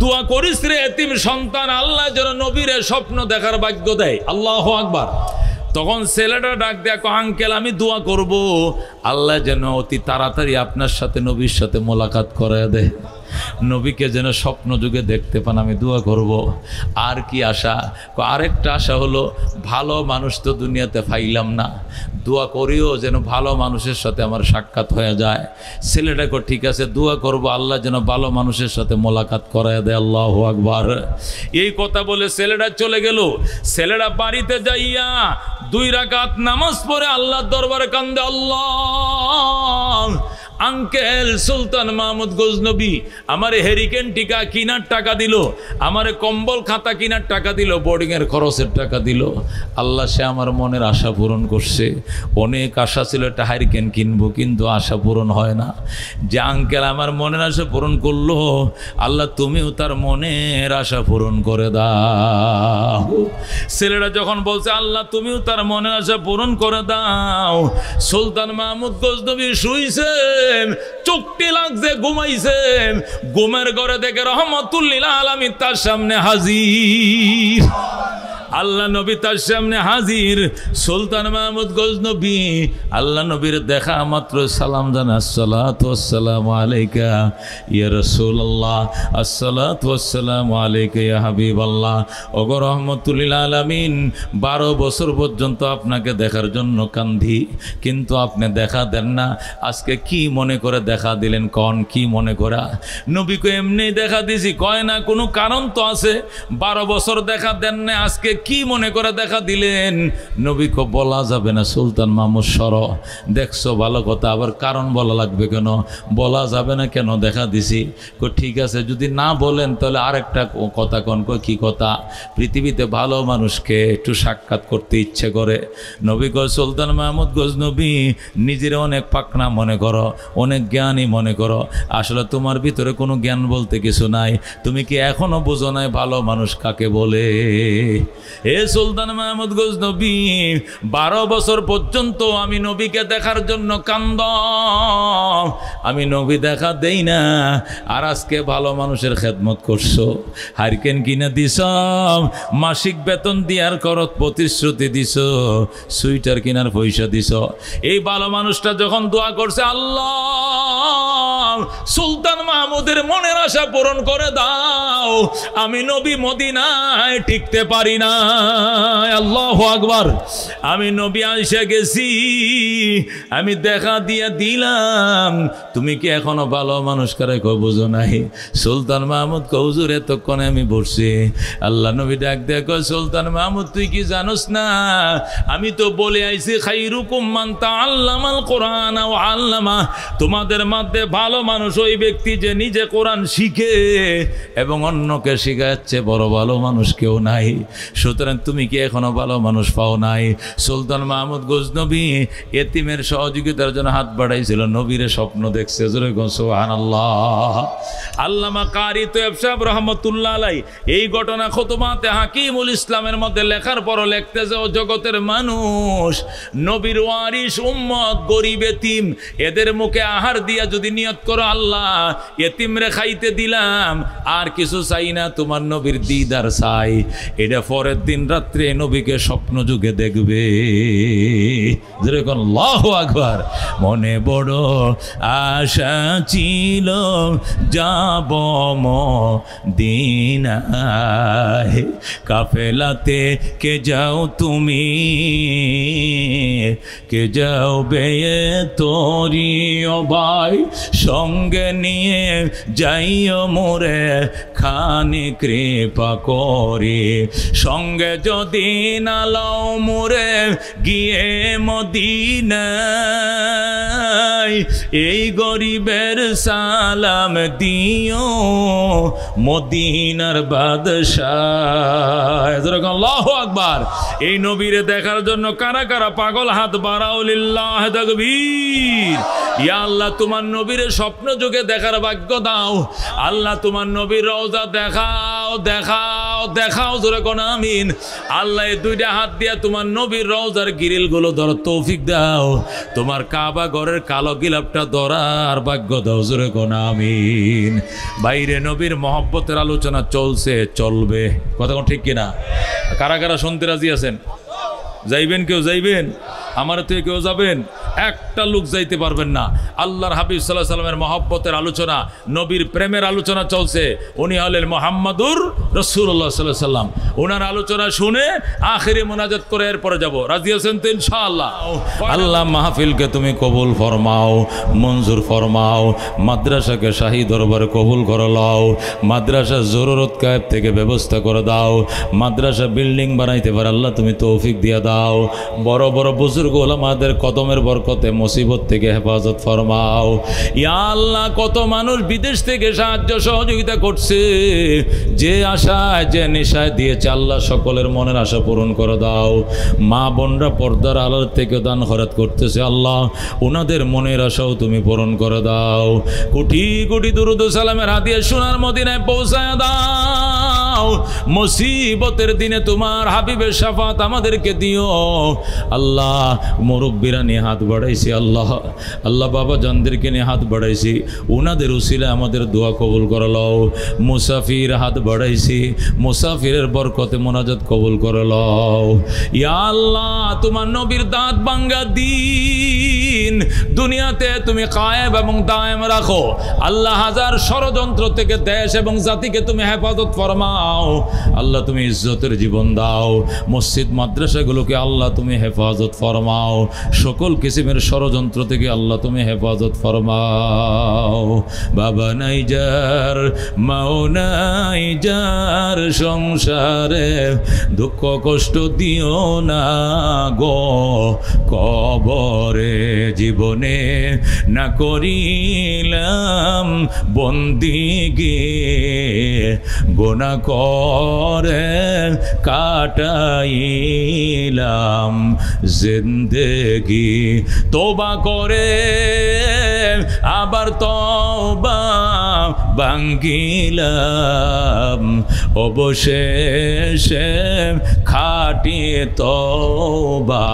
দোয়া করিস রে এতিম সন্তান, আল্লাহ যেন নবীর স্বপ্ন দেখার ভাগ্য দেয়। আল্লাহু আকবার। তখন ছেলেটা ডাক দেয়া, আঙ্কেল আমি দোয়া করব আল্লাহ যেন অতি তাড়াতাড়ি আপনার সাথে নবীর সাথে মোলাকাত করায় দেয়, নবীকে যেন স্বপ্ন যুগে দেখতে পান, আমি দোয়া করব। আর কি আশা? আরেকটা আশা হলো, ভালো মানুষ তো দুনিয়াতে পাইলাম না, দোয়া করিও যেন ভালো মানুষের সাথে আমার সাক্ষাৎ হয়ে যায়। ছেলেটাকে ঠিক আছে, দোয়া করব আল্লাহ যেন ভালো মানুষের সাথে মোলাকাত করায় দেয়। আল্লাহু আকবার। এই কথা বলে ছেলেটা চলে গেল। ছেলেটা বাড়িতে যাইয়া 2 রাকাত নামাজ পড়ে আল্লাহর দরবারে কান্দে, আল্লাহ, আঙ্কেল সুলতান মাহমুদ গজনবী আমার হেরিকেন টিকা কিনার টাকা দিল, আমার কম্বল খাতা কিনার টাকা দিল, বোর্ডিংয়ের খরচের টাকা দিল। আল্লাহ সে আমার মনের আশা পূরণ করছে। অনেক আশা ছিল একটা হেরিকেন কিনবো, কিন্তু আশা পূরণ হয় না। যে আঙ্কেল আমার মনের আশা পূরণ করলো, আল্লাহ তুমিও তার মনের আশা পূরণ করে দাও। ছেলেরা যখন বলছে আল্লাহ তুমিও তার মনের আশা পূরণ করে দাও, সুলতান মাহমুদ গজনবী শুইছে, চোখটি লাগছে, ঘুমাইছে। ঘুমের ঘরে দেখে রহমতুল্লিল আলামিন তার সামনে হাজির। আল্লাহ নবী তার সামনে হাজির। সুলতান মাহমুদ গজনবী আল্লাহ নবীর দেখা মাত্র সালাম জানা, আসসালাতু ওয়াসসালামু আলাইকা ইয়া রাসূলুল্লাহ, আসসালাতু ওয়াসসালামু আলাইকা ইয়া হাবিবাল্লাহ। ওগো রহমতুল্লিল আলামিন, 12 বছর পর্যন্ত আপনাকে দেখার জন্য কান্ধি, কিন্তু আপনি দেখা দেন না। আজকে কি মনে করে দেখা দিলেন? কোন কি মনে করা? নবীকে এমনি দেখা দিছি? কয় না, কোনো কারণ তো আছে। 12 বছর দেখা দেন না, আজকে কি মনে করে দেখা দিলেন? নবীকে বলা যাবে না। সুলতান মাহমুদ সর, দেখছো ভালো কথা, আবার কারণ বলা লাগবে কেন? বলা যাবে না কেন? দেখা দিছি। ঠিক আছে, যদি না বলেন তাহলে আরেকটা কথা কন। কি কথা? পৃথিবীতে ভালো মানুষকে একটু সাক্ষাৎ করতে ইচ্ছে করে। নবী কয়, সুলতান মাহমুদ গজনবী নিজের অনেক পাকনা মনে করো, অনেক জ্ঞানী মনে করো, আসলে তোমার ভিতরে কোনো জ্ঞান বলতে কিছু নাই। তুমি কি এখনো বোঝো নাই ভালো মানুষ কাকে বলে? হে সুলতান মাহমুদ গজনবী 12 বছর পর্যন্ত আমি নবীকে দেখার জন্য কান্দ, আমি নবী দেখা দেই না, আর আজকে ভালো মানুষের খেদমত করছো, হারিকেন কিনা দিছ, মাসিক বেতন দিয়ার করত প্রতিশ্রুতি দিছ, সুইটার কিনার পয়সা দিছ। এই ভালো মানুষটা যখন দোয়া করছে, আল্লাহ সুলতান মাহমুদের মনের আশা পূরণ করে দাও, আমি নবী মদিনায় টিকতে পারি না। আল্লাহু আকবার। আমি নবী আয়েশা গেছি, আমি দেখা দিয়া দিলাম, তুমি কি এখনো ভালো মানুষ কারে কো বুঝো নাই? সুলতান মাহমুদ কৌজুর এতক্ষণে আমি বসছি। আল্লাহ নবী ডাক দেয়া কয়, সুলতান মাহমুদ তুই কি জানোস না, আমি তো বলে আইছি খাইরুকুম মান তাআল্লামাল কোরআন ওয়া আল্লামা, তোমাদের মধ্যে ভালো মানুষ ওই ব্যক্তি যে নিজে কোরআন শিখে এবং অন্যকে শিখাচ্ছে, বড় ভালো মানুষ কেউ নাই। সুতরাং তুমি কি এখনো ভালো মানুষ পাও নাই? সুলতান মাহমুদ গজনবী এতিমের সহযোগিতার জন্য হাত বাড়াইছিল, নবীরে স্বপ্ন দেখছে। জোরে গো সুবহানাল্লাহ। আল্লামা কারি তৈয়ব সাহেব রহমতুল্লাহ আলাইহি এই ঘটনা খুতবাতে হাকিমুল ইসলামের মধ্যে লেখার পর লিখতেছে, ও জগতের মানুষ, নবীর ওয়ারিস উম্মত গরিব এতিম, এদের মুখে আহার দিয়া যদি নিয়ত করো, আল্লাহ এতিমরে খাইতে দিলাম, আর কিছু চাই না, তোমার নবীর দিদার চাই, এটা পরের দিন রাত্রে নবীকে স্বপ্ন যুগে দেখবে। যেরকম আল্লাহু আকবার। মনে বড় আশা ছিল যাব মদিনায়, কাফেলাতে কে যাও তুমি, কে যাও বেয়ে তোরি ও ভাই, সঙ্গে নিয়ে যাইও মোরে খানি কৃপা করি, সঙ্গে যদি না লও মোরে গিয়ে মদিনায়, এই গরিবের সালাম দিও মদিনার বাদশাহ। আল্লাহু আকবার। এই নবীরে দেখার জন্য কারা কারা পাগল, হাত বাড়াও, লিল্লাহ তাকবীর। ইয়া আল্লাহ তোমার নবীরে স্বপ্ন যুগে দেখার ভাগ্য দাও, আল্লাহ তোমার নবীর রওজা দেখাও দেখাও দেখাও, জোরে কোন আমিন। আল্লাহ এই দুইটা হাত দিয়া তোমার নবীর রওজার গিরিল গুলো ধরো তৌফিক দাও, তোমার কাবা ঘরের কালো গিলাপটা ধরার ভাগ্য দাও, জোরে কোন আমিন। বাইরে নবীর মহব্বতের আলোচনা চলছে, চলবে, কথা কোন ঠিক কিনা? কারা কারা শুনতে রাজি আছেন? যাইবেন? কেউ যাইবেন? আমার থেকে কেউ যাবেন? একটা লোক যাইতে পারবেন না। আল্লাহর হাবিব সাল্লাল্লাহু আলাইহি সাল্লামের মহব্বতের আলোচনা, নবীর প্রেমের আলোচনা চলছে। উনি হলেন মুহাম্মাদুর রাসূলুল্লাহ সাল্লাল্লাহু আলাইহি সাল্লাম। ওনার আলোচনা শুনে আখিরে মোনাজাত করে এরপরে যাব। রাজি আছেন তো ইনশাআল্লাহ? আল্লাহ মাহফিলকে তুমি কবুল ফরমাও, মঞ্জুর ফরমাও, মাদ্রাসাকে শাহী দরবারে কবুল করে লও, মাদ্রাসা জরুরত গায়েব থেকে ব্যবস্থা করে দাও, মাদ্রাসা বিল্ডিং বানাইতে পারে আল্লাহ তুমি তৌফিক দিয়ে দাও, বড় বড় বুজুর্গ ওলামাদের কদমের বরকতে মুসিবত থেকে হেফাজত ফরমাও। ইয়া আল্লাহ কত মানুষ বিদেশ থেকে সাহায্য সহযোগিতা করছে, যে আশায় যে নেশায় দিয়েছে আল্লাহ সকলের মনের আশা পূরণ করে দাও। মা বোনরা পর্দার আড়াল থেকে দান খয়রাত করতেছে, আল্লাহ ওনাদের মনের আশাও তুমি পূরণ করে দাও। কোটি কোটি দুরূদ ও সালামের হাদিয়া সোনার মদিনায় পৌঁছায় দাও। মুসিবতের দিনে তোমার হাবিবের শাফাত আমাদেরকে দিও। আল্লাহ মুরব্বীরা নিয়ে হাত বাড়াইছি, আল্লাহ আল্লাহ বাবা জানদেরকে নিয়ে হাত বাড়াইছি, ওনাদের উসিলায় আমাদের দোয়া কবুল করে লও। মুসাফির হাত বাড়াইছি, মুসাফিরের বরকতে মোনাজাত কবুল করে লও। ইয়া আল্লাহ তোমার নবীর দাঁত ভাঙ্গা দিন দুনিয়াতে তুমি কায়েম এবং দায়েম রাখো। আল্লাহ হাজার ষড়যন্ত্র থেকে দেশ এবং জাতিকে তুমি হেফাজত ফরমাও। আল্লাহ তুমি ইজ্জতের জীবন দাও। মসজিদ মাদ্রাসাগুলোকে আল্লাহ তুমি হেফাজত ফরমাও। সকল কিসিমের ষড়যন্ত্র থেকে আল্লাহ তুমি হেফাজত ফরমাও। বাবা নাই যার, মাও নাই যার, সংসারে দুঃখ কষ্ট দিও না গো, কবরে জীবনে না করিলাম বন্দিগি, গোনা করে কাটাইলাম জিন্দেগি, তওবা করে আবার তওবা ভাঙ্গিলাম অবশেষে খাটি তওবা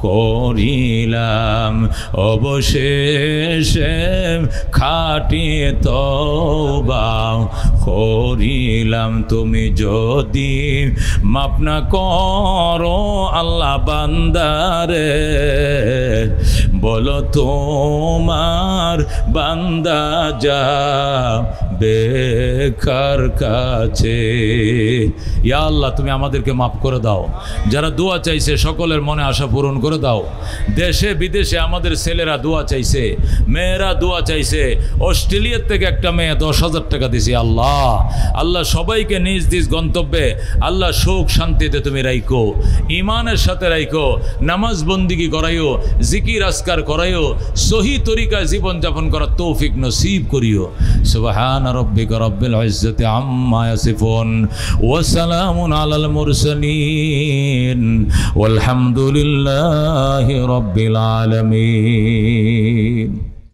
করিলাম অবশেষে খাটি তওবা করিলাম তুমি যদি মাফ না করো আল্লাহ বান্দারে বলো তোমার বান্দা যাবে কার কাছে ইয়া আল্লাহ তুমি আমাদেরকে মাফ করে দাও যারা দোয়া চাইছে সকলের মনে আশা পূরণ করে দাও দেশে বিদেশে আমাদের ছেলেরা দোয়া চাইছে মেয়েরা দোয়া চাইছে অস্ট্রেলিয়া থেকে একটা মেয়ে 10,000 টাকা দিছি আল্লাহ আল্লাহ সবাইকে নিজ নিজ গন্তব্যে আল্লাহ সুখ শান্তিতে তুমি রাখো ঈমানের সাথে রাখো নামাজ বন্দিগি করাইও জিকির আজকার করাইও সহি তরিকায় জীবন যাপন করার তৌফিক নসিব করিও সুবহান রাব্বিকা রাব্বিল ইজ্জাতি আম্মা ইয়াসিফুন ওয়া সালামুন আলাল মুরসালিন ওয়ালহামদুলিল্লাহি রাব্বিল আলামিন।